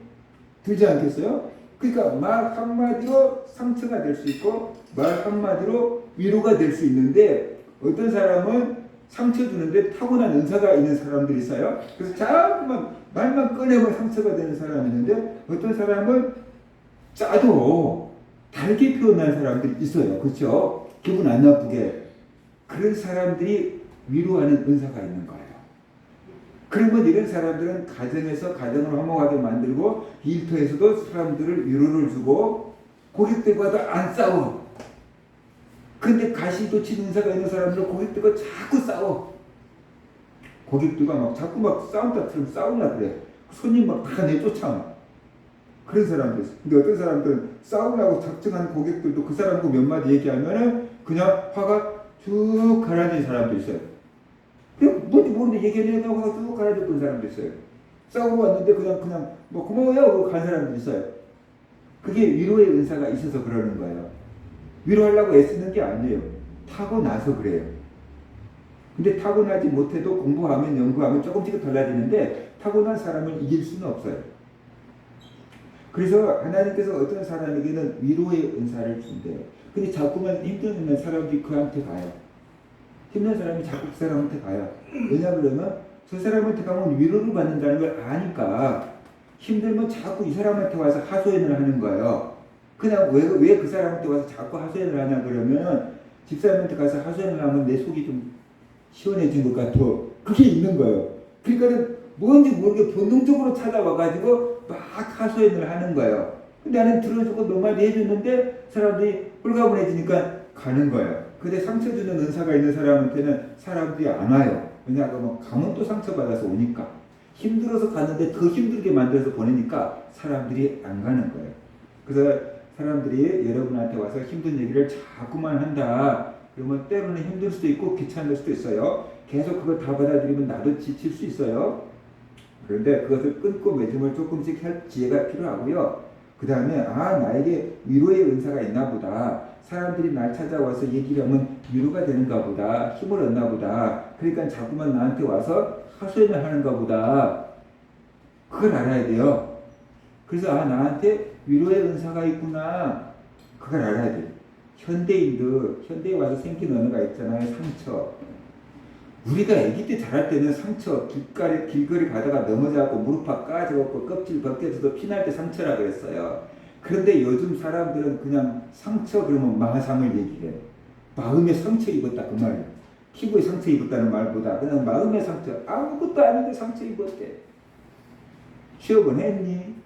들지 않겠어요? 그러니까 말 한마디로 상처가 될 수 있고 말 한마디로 위로가 될 수 있는데, 어떤 사람은 상처 주는데 타고난 은사가 있는 사람들이 있어요. 그래서 자꾸만 말만 꺼내면 상처가 되는 사람이 있는데, 어떤 사람은 짜도 달게 표현하는 사람들이 있어요. 그렇죠? 기분 안 나쁘게. 그런 사람들이 위로하는 은사가 있는 거예요. 그러면 이런 사람들은 가정에서 가정을 화목하게 만들고 일터에서도 사람들을 위로를 주고 고객들과도 안 싸워. 근데 가시도친 은사가 있는 사람들은 고객들과 자꾸 싸워. 고객들과 막 자꾸 막 싸움다처럼 싸우려 그래. 손님 막 다 내쫓아. 그런 사람들 있어. 근데 어떤 사람들은 싸우려고 작정한 고객들도 그 사람하고 몇 마디 얘기하면은 그냥 화가 쭉 가라앉은 사람도 있어요. 그냥 뭔지 모르는데 얘기하려고 화가 쭉 가라앉은 사람도 있어요. 싸우고 왔는데 그냥 뭐 고마워요 하고 간 사람도 있어요. 그게 위로의 은사가 있어서 그러는 거예요. 위로하려고 애쓰는 게 아니에요. 타고나서 그래요. 근데 타고나지 못해도 공부하면 연구하면 조금씩 달라지는데 타고난 사람을 이길 수는 없어요. 그래서 하나님께서 어떤 사람에게는 위로의 은사를 준대요. 근데 자꾸만 힘든 사람들이 그한테 가요. 힘든 사람이 자꾸 그 사람한테 가요. 왜냐 그러면 저 사람한테 가면 위로를 받는다는 걸 아니까 힘들면 자꾸 이 사람한테 와서 하소연을 하는 거예요. 그냥 왜 그 사람한테 와서 자꾸 하소연을 하냐 그러면 집사람한테 가서 하소연을 하면 내 속이 좀 시원해진 것 같아. 그게 있는 거예요. 그러니까 뭔지 모르게 본능적으로 찾아와가지고 막 하소연을 하는 거예요. 근데 나는 들어주고 몇 마디 해줬는데 사람들이 홀가분해지니까 가는 거예요. 근데 상처 주는 은사가 있는 사람한테는 사람들이 안 와요. 왜냐하면 가면 또 상처받아서 오니까. 힘들어서 갔는데 더 힘들게 만들어서 보내니까 사람들이 안 가는 거예요. 그래서 사람들이 여러분한테 와서 힘든 얘기를 자꾸만 한다. 그러면 때로는 힘들 수도 있고 귀찮을 수도 있어요. 계속 그걸 다 받아들이면 나도 지칠 수 있어요. 그런데 그것을 끊고 맺음을 조금씩 할 지혜가 필요하고요. 그 다음에 나에게 위로의 은사가 있나 보다. 사람들이 날 찾아와서 얘기를 하면 위로가 되는가 보다. 힘을 얻나 보다. 그러니까 자꾸만 나한테 와서 하소연을 하는가 보다. 그걸 알아야 돼요. 그래서 나한테 위로의 은사가 있구나. 그걸 알아야 돼요. 현대에 와서 생긴 언어가 있잖아요. 상처. 우리가 아기 때 자랄 때는 상처, 길거리 가다가 넘어져갖고 무릎팍 까져갖고 껍질 벗겨져도 피날 때 상처라 그랬어요. 그런데 요즘 사람들은 그냥 상처 그러면 마상을 얘기해요. 마음에 상처 입었다 그 말이에요. 피부에 상처 입었다는 말보다 그냥 마음의 상처, 아무것도 아닌데 상처 입었대. 취업은 했니?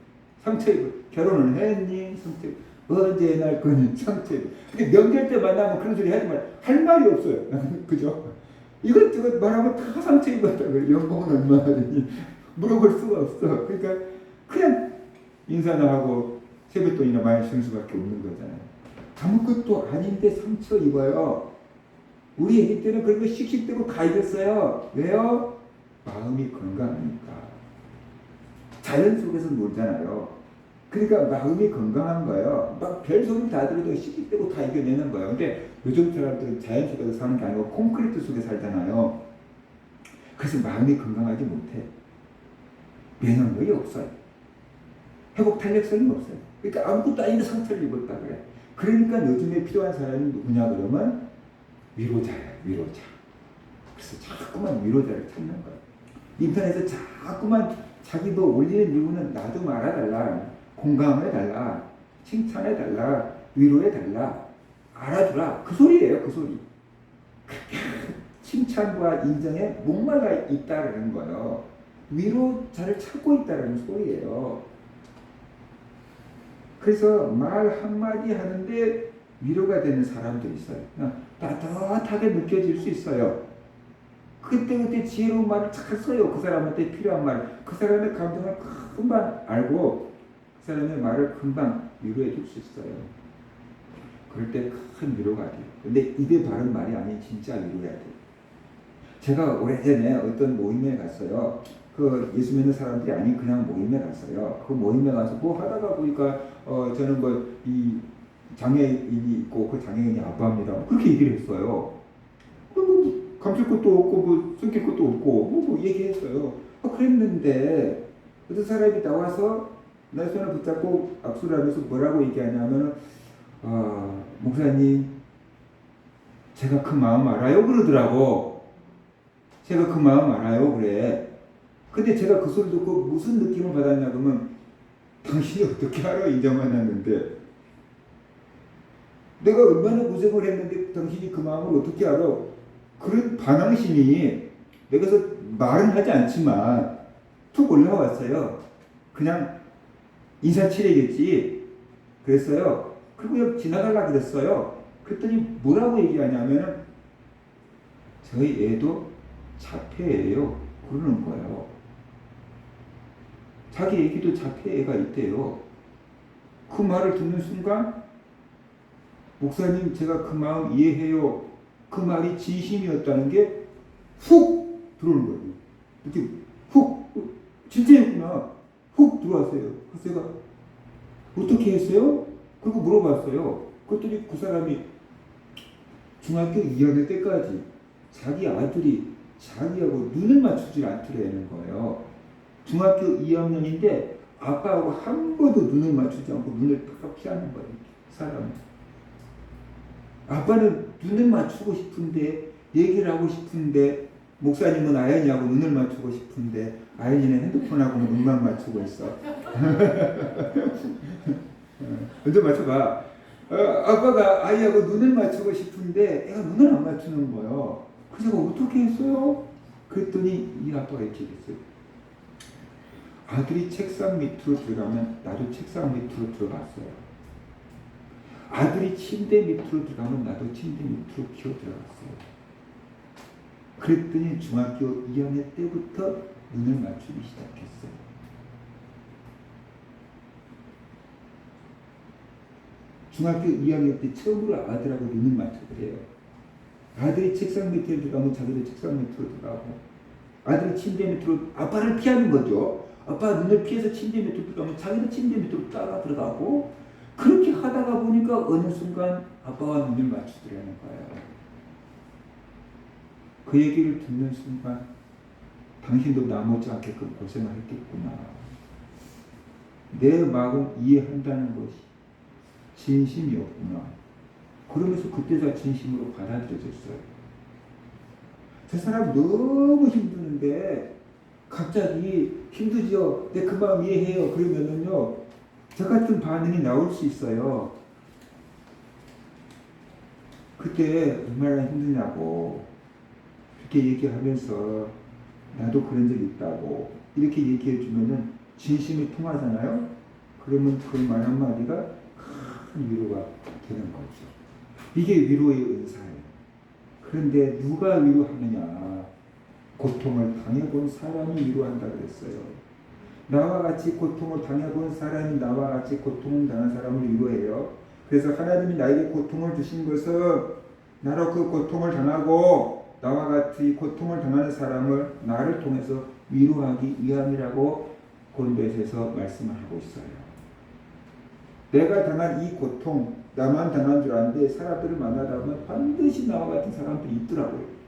상처 입었. 결혼은 했니? 상처 입었. 언제 날 거니? 상처 입었. 근데 명절 때 만나면 그런 소리 하지 말. 할 말이 없어요. 그죠? 이것저것 말하면 다 상처 입었다고. 연봉은 얼마나 되니? 물어볼 수가 없어. 그러니까 그냥 인사나 하고 세뱃돈이나 많이 주는 수밖에 없는 거잖아요. 아무것도 아닌데 상처 입어요. 우리 애기 때는 그런 거 씩씩대고 다 이겼어요. 왜요? 마음이 건강하니까. 자연 속에서 놀잖아요. 그러니까 마음이 건강한 거예요. 막 별소리 다 들어도 씩씩대고 다 이겨내는 거예요. 근데 요즘 사람들은 자연 속에서 사는 게 아니고 콘크리트 속에 살잖아요. 그래서 마음이 건강하지 못해. 면역력이 없어요. 회복 탄력성이 없어요. 그러니까 아무것도 아닌데 상처를 입었다 그래. 그러니까 요즘에 필요한 사람이 누구냐 그러면 위로자예요. 위로자. 그래서 자꾸만 위로자를 찾는 거예요. 인터넷에 자꾸만 자기 뭐 올리는 이유는 나도 말아달라, 공감해달라, 칭찬해달라, 위로해달라, 알아주라. 그 소리예요. 그 소리. 칭찬과 인정에 목말라 있다라는 거예요. 위로자를 찾고 있다는 소리예요. 그래서 말 한마디 하는데 위로가 되는 사람도 있어요. 따뜻하게 느껴질 수 있어요. 그때 지혜로운 말을 잘 써요. 그 사람한테 필요한 말. 그 사람의 감정을 금방 알고 그 사람의 말을 금방 위로해 줄 수 있어요. 그럴 때 큰 위로가 돼요. 근데 입에 바른 말이 아닌 진짜 위로해야 돼요. 제가 오래전에 어떤 모임에 갔어요. 그 예수 믿는 사람들이 아닌 그냥 모임에 갔어요. 그 모임에 가서 뭐 하다가 보니까 저는 뭐 이 장애인이 있고 그 장애인이 아빠입니다. 그렇게 얘기를 했어요. 감출 것도 없고 뭐 숨길 것도 없고 뭐 얘기했어요. 그랬는데 어떤 사람이 나와서 내 손을 붙잡고 악수를 하면서 뭐라고 얘기하냐면 목사님 제가 그 마음 알아요 그러더라고. 제가 그 마음 알아요 그래. 근데 제가 그 소리 듣고 무슨 느낌을 받았냐 그러면 당신이 어떻게 알아 인정받았는데 내가 얼마나 고생을 했는데 당신이 그 마음을 어떻게 알아? 그런 반항심이 내가 말은 하지 않지만 툭 올라왔어요. 그냥 인사치레겠지. 그랬어요. 그리고 지나가려고 그랬어요. 그랬더니 뭐라고 얘기하냐면 저희 애도 자폐예요. 그러는 거예요. 자기 애기도 자폐애가 있대요. 그 말을 듣는 순간 목사님 제가 그 마음 이해해요. 그 말이 진심이었다는 게 훅 들어오는 거예요. 이렇게 훅 진짜였구나. 훅 들어왔어요. 그래서 제가 어떻게 했어요? 그리고 물어봤어요. 그랬더니 그 사람이 중학교 2학년 때까지 자기 아들이 자기하고 눈을 맞추지 않더라는 거예요. 중학교 2학년인데 아빠하고 한 번도 눈을 맞추지 않고 눈을 딱 피하는 거예요. 사람은. 아빠는 눈을 맞추고 싶은데 얘기를 하고 싶은데 목사님은 아연이하고 눈을 맞추고 싶은데 아연이는 핸드폰하고 눈만 맞추고 있어. 먼저 맞춰봐. 아빠가 아이하고 눈을 맞추고 싶은데 애가 눈을 안 맞추는 거예요. 그래서 제가 어떻게 했어요? 그랬더니 이 아빠가 이렇게 했어요. 아들이 책상 밑으로 들어가면 나도 책상 밑으로 들어갔어요. 아들이 침대 밑으로 들어가면 나도 침대 밑으로 기어 들어갔어요. 그랬더니 중학교 2학년 때부터 눈을 맞추기 시작했어요. 중학교 2학년 때 처음으로 아들하고 눈을 맞추더래요. 아들이 책상 밑으로 들어가면 자기도 책상 밑으로 들어가고 아들이 침대 밑으로 아빠를 피하는 거죠. 아빠 눈을 피해서 침대 밑으로 들어가면 자기도 침대 밑으로 따라 들어가고 그렇게 하다가 보니까 어느 순간 아빠와 눈을 맞추더라는 거예요. 그 얘기를 듣는 순간 당신도 나 못지않게끔 고생을 했겠구나. 내 마음 이해한다는 것이 진심이었구나. 그러면서 그때 다 진심으로 받아들여졌어요. 저 사람 너무 힘드는데 갑자기 힘들죠. 내 그 마음 이해해요. 그러면은요. 저 같은 반응이 나올 수 있어요. 그때 얼마나 힘드냐고. 이렇게 얘기하면서 나도 그런 적 있다고 이렇게 얘기해 주면은 진심이 통하잖아요. 그러면 그 말 한마디가 큰 위로가 되는 거죠. 이게 위로의 은사예요. 그런데 누가 위로하느냐? 고통을 당해본 사람이 위로한다 그랬어요. 나와 같이 고통을 당해본 사람이 나와 같이 고통을 당한 사람을 위로해요. 그래서 하나님이 나에게 고통을 주신 것은 나로 그 고통을 당하고 나와 같이 고통을 당하는 사람을 나를 통해서 위로하기 위함이라고 고린도에서 말씀을 하고 있어요. 내가 당한 이 고통, 나만 당한 줄 아는데 사람들을 만나다 보면 반드시 나와 같은 사람들이 있더라고요.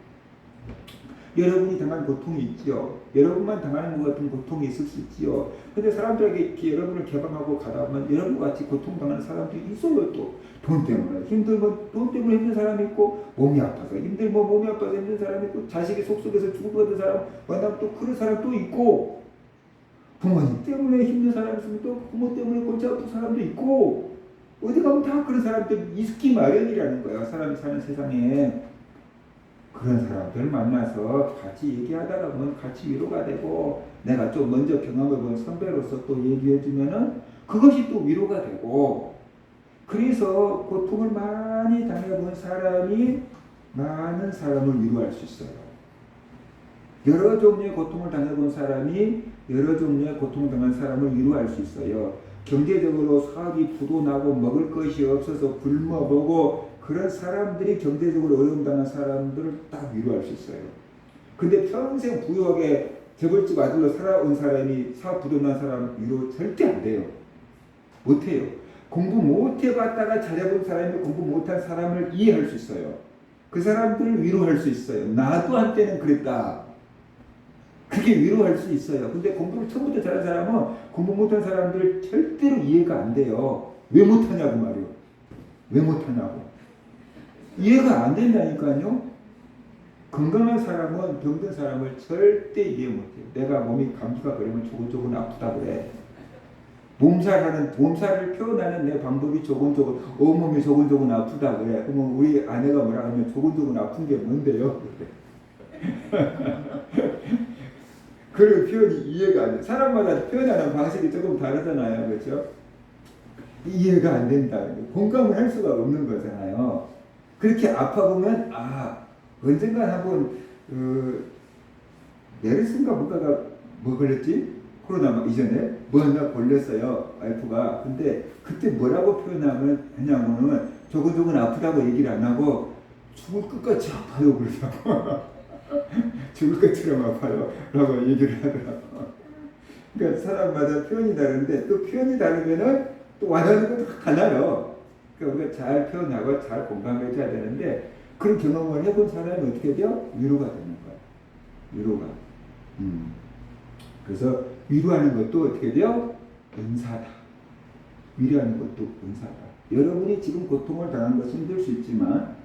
여러분이 당한 고통이 있지요. 여러분만 당하는 것 같은 고통이 있을 수 있지요. 근데 사람들에게 이렇게 여러분을 개방하고 가다 보면 여러분과 같이 고통당하는 사람들이 있어요. 또 돈 때문에 힘들면 돈 때문에 힘든 사람이 있고, 몸이 아파서 힘들면 몸이 아파서 힘든 사람이 있고, 자식이 속속에서 죽어가는 사람 만나면 또 그런 사람 또 있고, 부모님 때문에 힘든 사람이 있으면 또 부모 때문에 골치 아픈 사람도 있고, 어디 가면 다 그런 사람들 있기 마련이라는 거예요. 사람이 사는 세상에. 그런 사람들 만나서 같이 얘기하다가 보면 같이 위로가 되고, 내가 좀 먼저 경험을 본 선배로서 또 얘기해 주면은 그것이 또 위로가 되고, 그래서 고통을 많이 당해본 사람이 많은 사람을 위로할 수 있어요. 여러 종류의 고통을 당해본 사람이 여러 종류의 고통을 당한 사람을 위로할 수 있어요. 경제적으로 사업이 부도나고 먹을 것이 없어서 굶어보고 그런 사람들이 경제적으로 어려움 당한 사람들을 딱 위로할 수 있어요. 근데 평생 부유하게 재벌집 아들로 살아온 사람이 사업 부도난 사람 위로 절대 안 돼요. 못해요. 공부 못해봤다가 잘해본 사람이 공부 못한 사람을 이해할 수 있어요. 그 사람들을 위로할 수 있어요. 나도 한때는 그랬다. 그게 위로할 수 있어요. 근데 공부를 처음부터 잘한 사람은 공부 못한 사람들 절대로 이해가 안 돼요. 왜 못하냐고 말이요. 왜 못하냐고. 이해가 안 된다니까요. 건강한 사람은 병든 사람을 절대 이해 못해요. 내가 몸이 감기가 걸리면 조근조근 아프다 그래. 몸살을 표현하는 내 방법이 조근조근, 온몸이 조근조근 아프다 그래. 그러면 우리 아내가 뭐라 하면 조근조근 아픈 게 뭔데요? 그런 표현이 이해가 안 돼. 사람마다 표현하는 방식이 조금 다르잖아요. 그렇죠? 이해가 안 된다. 공감을 할 수가 없는 거잖아요. 그렇게 아파보면, 언젠가 한번, 메르스인가 뭔가가, 뭐 걸렸지? 코로나 이전에 뭐 하나 걸렸어요. 와이프가. 근데 그때 뭐라고 표현하냐면은 조근조근 아프다고 얘기를 안 하고 죽을 끝까지 아파요 그러더라고. 죽을 것처럼 아파요 라고 얘기를 하더라고. 그러니까 사람마다 표현이 다른데 또 표현이 다르면은 또 와닿는 것도 달라요. 그러니까 우리가 잘 표현하고 잘 공감해줘야 되는데 그런 경험을 해본 사람이 어떻게 돼요? 위로가 되는 거예요. 위로가. 그래서 위로하는 것도 어떻게 돼요? 은사다. 위로하는 것도 은사다. 여러분이 지금 고통을 당한 것은 힘들 수 있지만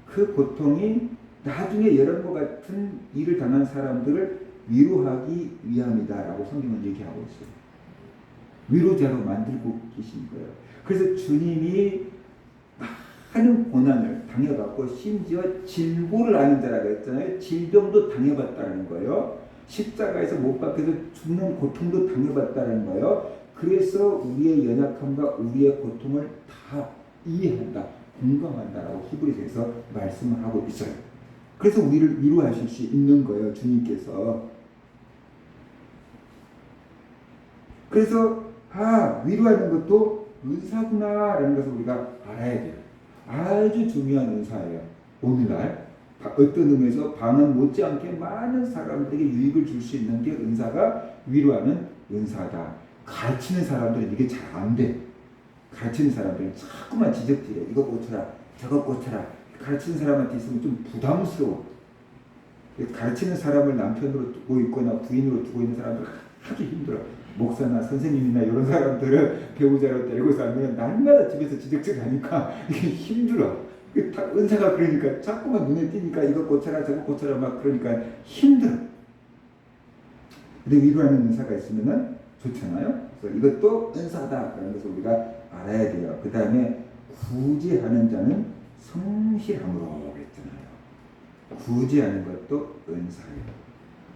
그 고통이 나중에 여러분과 같은 일을 당한 사람들을 위로하기 위함이다라고 성경은 얘기하고 있어요. 위로자로 만들고 계신 거예요. 그래서 주님이 많은 고난을 당해봤고 심지어 질고를 아는 자라고 했잖아요. 질병도 당해봤다는 거예요. 십자가에서 못 박혀서 죽는 고통도 당해봤다는 거예요. 그래서 우리의 연약함과 우리의 고통을 다 이해한다, 공감한다라고 히브리서에서 말씀을 하고 있어요. 그래서 우리를 위로하실 수 있는 거예요, 주님께서. 그래서 위로하는 것도 은사구나라는 것을 우리가 알아야 돼요. 아주 중요한 은사예요. 오늘날 어떤 의미에서 방언 못지않게 많은 사람들에게 유익을 줄 수 있는 게 은사가 위로하는 은사다. 가르치는 사람들은 이게 잘 안 돼. 가르치는 사람들은 자꾸만 지적질해. 이거 고쳐라, 저거 고쳐라. 가르치는 사람한테 있으면 좀 부담스러워. 가르치는 사람을 남편으로 두고 있거나 부인으로 두고 있는 사람들 하기 힘들어. 목사나 선생님이나 이런 사람들을 배우자로 데리고 살면 날마다 집에서 지적질하니까 이게 힘들어. 은사가 그러니까 자꾸만 눈에 띄니까 이거 고쳐라 저거 고쳐라 막 그러니까 힘들어. 근데 위로하는 은사가 있으면 좋잖아요. 그래서 이것도 은사다라는 것을 우리가 알아야 돼요. 그 다음에 굳이 하는 자는 성실함으로 그랬잖아요. 구제하는 것도 은사예요.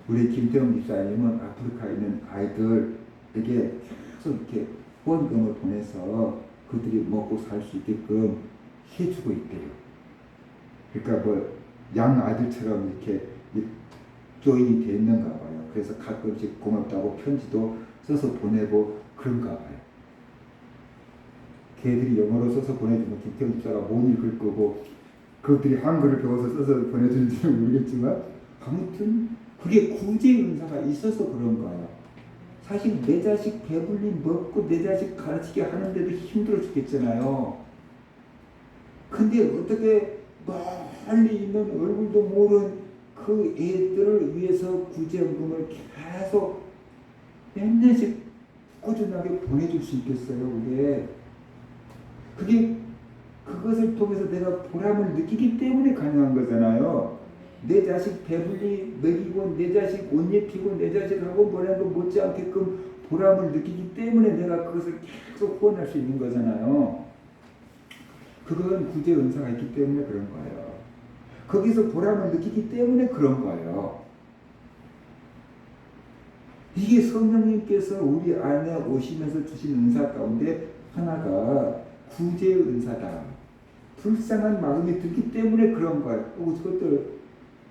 우리 김태형 집사님은 아프리카에 있는 아이들에게 계속 이렇게 후원금을 보내서 그들이 먹고 살 수 있게끔 해주고 있대요. 그러니까 뭐 양 아들처럼 이렇게 조인이 돼 있는가 봐요. 그래서 가끔씩 고맙다고 편지도 써서 보내고 그런가 봐요. 걔들이 영어로 써서 보내주면 김태형 집사가 못 읽을 거고 그것들이 한글을 배워서 써서 보내주는지는 모르겠지만 아무튼 그게 구제 은사가 있어서 그런 거예요. 사실 내 자식 배불리 먹고 내 자식 가르치게 하는데도 힘들어 죽겠잖아요. 근데 어떻게 멀리 있는 얼굴도 모르는 그 애들을 위해서 구제연금을 계속 몇 년씩 꾸준하게 보내줄 수 있겠어요. 그게 그것을 통해서 내가 보람을 느끼기 때문에 가능한 거잖아요. 내 자식 배불리 먹이고 내 자식 옷 입히고 내 자식하고 뭐라도 못지않게끔 보람을 느끼기 때문에 내가 그것을 계속 후원할 수 있는 거잖아요. 그건 구제 은사가 있기 때문에 그런 거예요. 거기서 보람을 느끼기 때문에 그런 거예요. 이게 성령님께서 우리 안에 오시면서 주신 은사 가운데 하나가 구제 은사다. 불쌍한 마음이 들기 때문에 그런 거예요. 그것들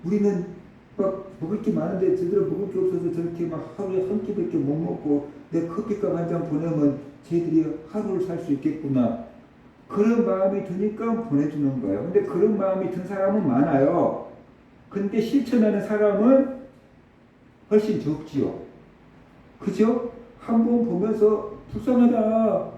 우리는 막 먹을 게 많은데 제대로 먹을 게 없어서 저렇게 막 하루에 한 끼밖에 못 먹고 내 커피값 한 잔 보내면 쟤들이 하루를 살 수 있겠구나. 그런 마음이 드니까 보내주는 거예요. 근데 그런 마음이 든 사람은 많아요. 근데 실천하는 사람은 훨씬 적지요. 그죠? 한 번 보면서 불쌍하다.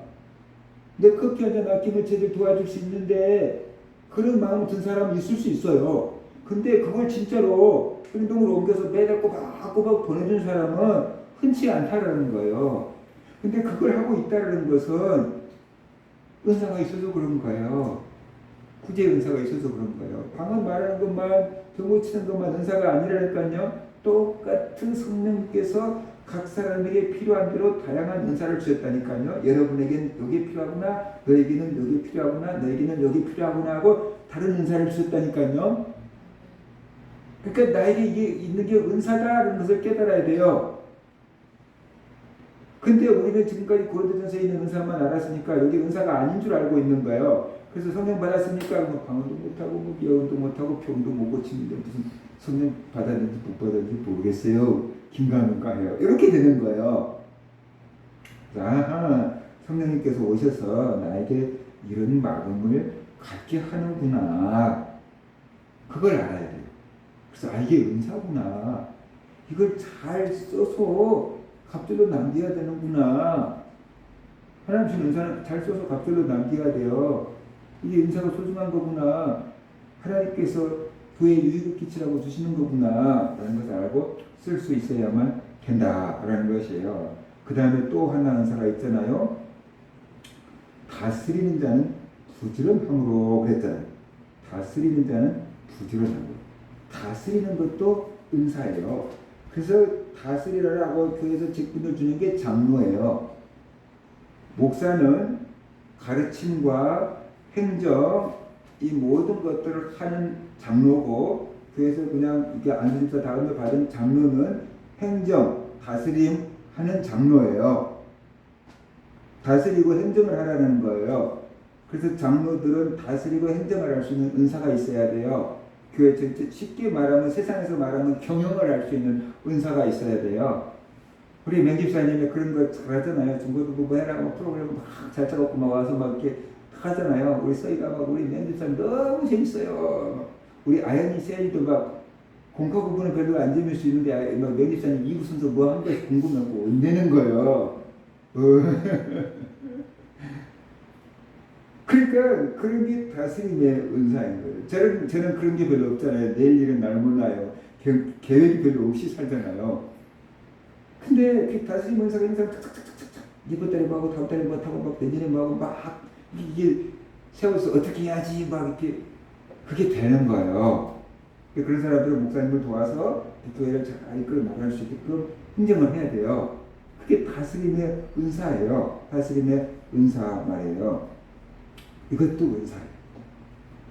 내 커피 한 잔 아끼면 쟤들 도와줄 수 있는데 그런 마음이 든 사람이 있을 수 있어요. 근데 그걸 진짜로 행동으로 옮겨서 매달 꼬박꼬박 보내준 사람은 흔치 않다라는 거예요. 근데 그걸 하고 있다는 것은 은사가 있어서 그런 거예요. 구제 은사가 있어서 그런 거예요. 방금 말하는 것만 병고 치는 것만 은사가 아니라니까요. 똑같은 성령께서 각 사람에게 필요한 대로 다양한 은사를 주셨다니까요. 여러분에게는 여기 필요하구나, 너에게는 여기 필요하구나, 너에게는 여기 필요하구나 하고 다른 은사를 주셨다니까요. 그러니까 나에게 이게 있는 게 은사다라는 것을 깨달아야 돼요. 근데 우리는 지금까지 고린도전서에 있는 은사만 알았으니까 여기 은사가 아닌 줄 알고 있는 거예요. 그래서 성령 받았으니까 뭐 방언도 못하고 뭐 예언도 못하고 병도 못 고치는데 무슨 성령 받았는지 못 받았는지 모르겠어요. 긴가민가 해요. 이렇게 되는 거예요. 아하, 성령님께서 오셔서 나에게 이런 마음을 갖게 하는구나. 그걸 알아야 돼요. 그래서 이게 은사구나. 이걸 잘 써서 갑절로 남겨야 되는구나. 하나님 주신 은사는 잘 써서 갑절로 남겨야 돼요. 이게 은사가 소중한 거구나. 하나님께서 교회에 유익을 끼치라고 주시는 거구나. 라는 것을 알고 쓸 수 있어야만 된다라는 것이에요. 그 다음에 또 하나 은사가 있잖아요. 다스리는 자는 부지런함으로 그랬잖아요. 다스리는 자는 부지런함으로. 다스리는 것도 은사예요. 그래서 다스리라고 교회에서 직분을 주는 게 장로예요. 목사는 가르침과 행정 이 모든 것들을 하는 장로고 교회에서 그냥 이렇게 안수집사 다음에 받은 장로는 행정, 다스림 하는 장로예요. 다스리고 행정을 하라는 거예요. 그래서 장로들은 다스리고 행정을 할 수 있는 은사가 있어야 돼요. 교회 전체 쉽게 말하면 세상에서 말하면 경영을 할 수 있는 은사가 있어야 돼요. 우리 맹집사님이 그런 거 잘하잖아요. 중고등부 해라 뭐 프로그램 막 잘 짜갖고 막 와서 막 이렇게 하잖아요. 우리 서희가 막 우리 맹집사님 너무 재밌어요. 우리 아연이 세연이도 막 공과 구분은 별로 안 재밌을 수 있는데 막 맹집사님 2부 순서 뭐 한 거씩 궁금하고 내는 거예요. 그러니까 그런 게 다스림의 은사인 거예요. 저는 그런 게 별로 없잖아요. 내일 일은 날 몰라요. 계획이 별로 없이 살잖아요. 근데 그 다스림 은사가 항상 탁탁탁탁탁 이번 달에 뭐 하고 다음 달에 뭐 하고 막 내년에 뭐 하고 막 이게 세워서 어떻게 해야지 막 이렇게 그게 되는 거예요. 그런 사람들은 목사님을 도와서 교회를 잘 이끌어 나갈 수 있게끔 행정을 해야 돼요. 그게 다스림의 은사예요. 다스림의 은사 말이에요. 이것도 은사예요.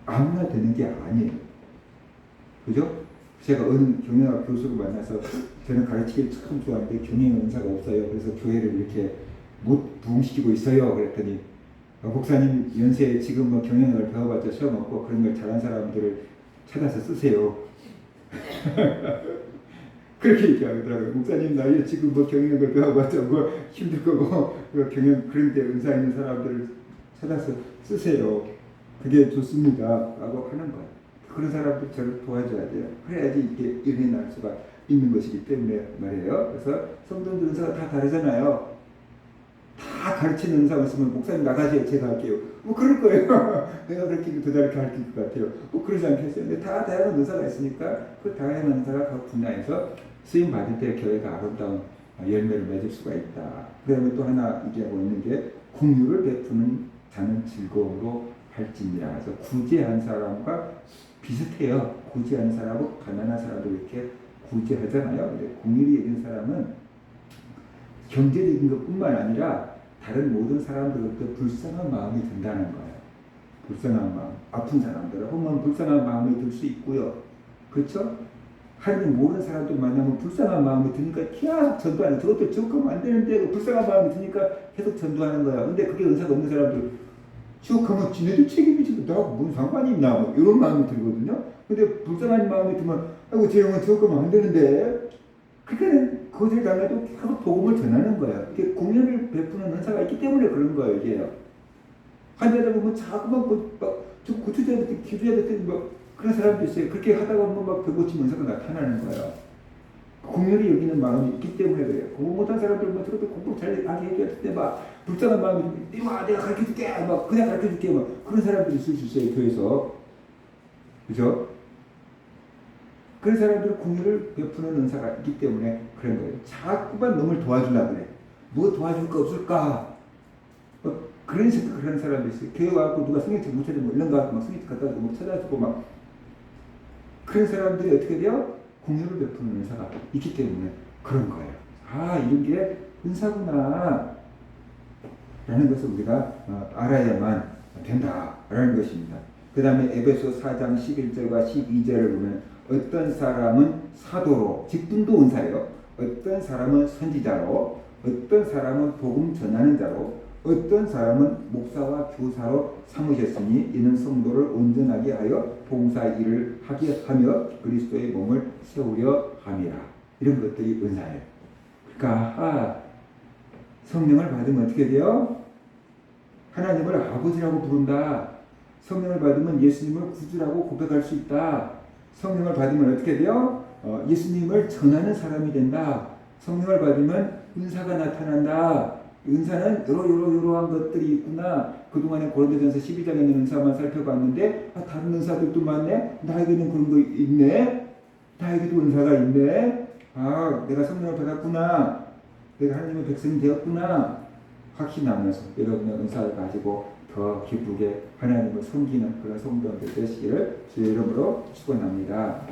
아무나 되는 게 아니에요. 그죠? 제가 어느 경영학 교수를 만나서 저는 가르치기 참 좋아하는데 경영 은사가 없어요. 그래서 교회를 이렇게 못 부흥시키고 있어요. 그랬더니 목사님 연세에 지금 뭐 경영을 배워봤자 시험 없고 그런 걸 잘한 사람들을 찾아서 쓰세요. 그렇게 얘기하더라고요. 목사님 나이에 지금 뭐 경영을 배워봤자 뭐 힘들 거고 경영 그런데 은사 있는 사람들을 찾아서 쓰세요. 그게 좋습니다. 라고 하는 거예요. 그런 사람들 저를 도와줘야 돼요. 그래야지 이게 은혜 날 수가 있는 것이기 때문에 말이에요. 그래서 성도들 은사가 다 다르잖아요. 다 가르치는 은사가 있으면 목사님 나가세요. 제가 할게요. 뭐 그럴 거예요. 내가 그렇게 더 잘 가르칠 것 같아요. 뭐 그러지 않겠어요. 근데 다 다양한 은사가 있으니까 그 다양한 은사가 각 분야에서 쓰임 받을 때 교회가 아름다운 열매를 맺을 수가 있다. 그 다음에 또 하나 얘기하고 있는 게 공유를 베푸는 자는 즐거움으로 할지니라. 그래서 구제한 사람과 비슷해요. 구제하는 사람하고 가난한 사람도 이렇게 구제하잖아요. 근데 공의를 이긴 사람은 경제적인 것뿐만 아니라 다른 모든 사람들로부터 불쌍한 마음이 든다는 거예요. 불쌍한 마음. 아픈 사람들은 보면 불쌍한 마음이 들 수 있고요. 그렇죠? 하나님 모르는 사람들 만나면 불쌍한 마음이 드니까 계속 전도하는, 저것도 지옥하면 안 되는데 불쌍한 마음이 드니까 계속 전도하는 거야. 근데 그게 은사가 없는 사람들 지옥하면 지네들 책임이지 나하고 뭔 상관이 있나 뭐 이런 마음이 들거든요. 근데 불쌍한 마음이 들면 아이고 제 영은 지옥하면 안 되는데 그러니까 거절 당해도 계속 복음을 전하는 거야. 이게 공연을 베푸는 은사가 있기 때문에 그런 거예요. 이게요. 환자들 보면 자꾸만 좀 고쳐줘야 돼, 기도해야 돼, 뭐 그런 사람도 있어요. 그렇게 하다가 보면 막 병고침 은사가 나타나는 거예요. 공연이 여기는 마음이 있기 때문에 그래요. 공부 못한 사람들은 저렇게 공부 잘하게 얘기할 때 막 불쌍한 마음이 이마 내가 가르쳐줄게 막 그냥 가르쳐줄게 막 그런 사람들이 있을 수 있어요. 교회에서. 그죠? 그런 사람들은 공유를 베푸는 은사가 있기 때문에 그런 거예요. 자꾸만 너를 도와주려고 그래. 뭐 도와줄 거 없을까? 그런 생각을 하는 사람도 있어요. 교회 와서 누가 성경책 못 찾으면 얼른 가서 막 성경책 갖다 주고 막 찾아주고 막 그런 사람들이 어떻게 돼요? 공유를 베푸는 은사가 있기 때문에 그런 거예요. 아, 이런 게 은사구나 라는 것을 우리가 알아야만 된다라는 것입니다. 그 다음에 에베소 4장 11절과 12절을 보면 어떤 사람은 사도로, 직분도 은사예요. 어떤 사람은 선지자로, 어떤 사람은 복음 전하는 자로, 어떤 사람은 목사와 교사로 삼으셨으니 이는 성도를 온전하게 하여 봉사 일을 하게 하며 그리스도의 몸을 세우려 함이라. 이런 것들이 은사예요. 그러니까 성령을 받으면 어떻게 돼요? 하나님을 아버지라고 부른다. 성령을 받으면 예수님을 구주라고 고백할 수 있다. 성령을 받으면 어떻게 돼요? 예수님을 전하는 사람이 된다. 성령을 받으면 은사가 나타난다. 은사는 이러한 것들이 있구나. 그동안에 고린도전서 12장에 있는 은사만 살펴봤는데 다른 은사들도 많네. 나에게는 그런 거 있네. 나에게도 은사가 있네. 내가 성령을 받았구나. 내가 하나님의 백성이 되었구나. 확신하면서 여러분의 은사를 가지고 더 기쁘게 하나님을 섬기는 그런 성도들 되시기를 주의 이름으로 축원합니다.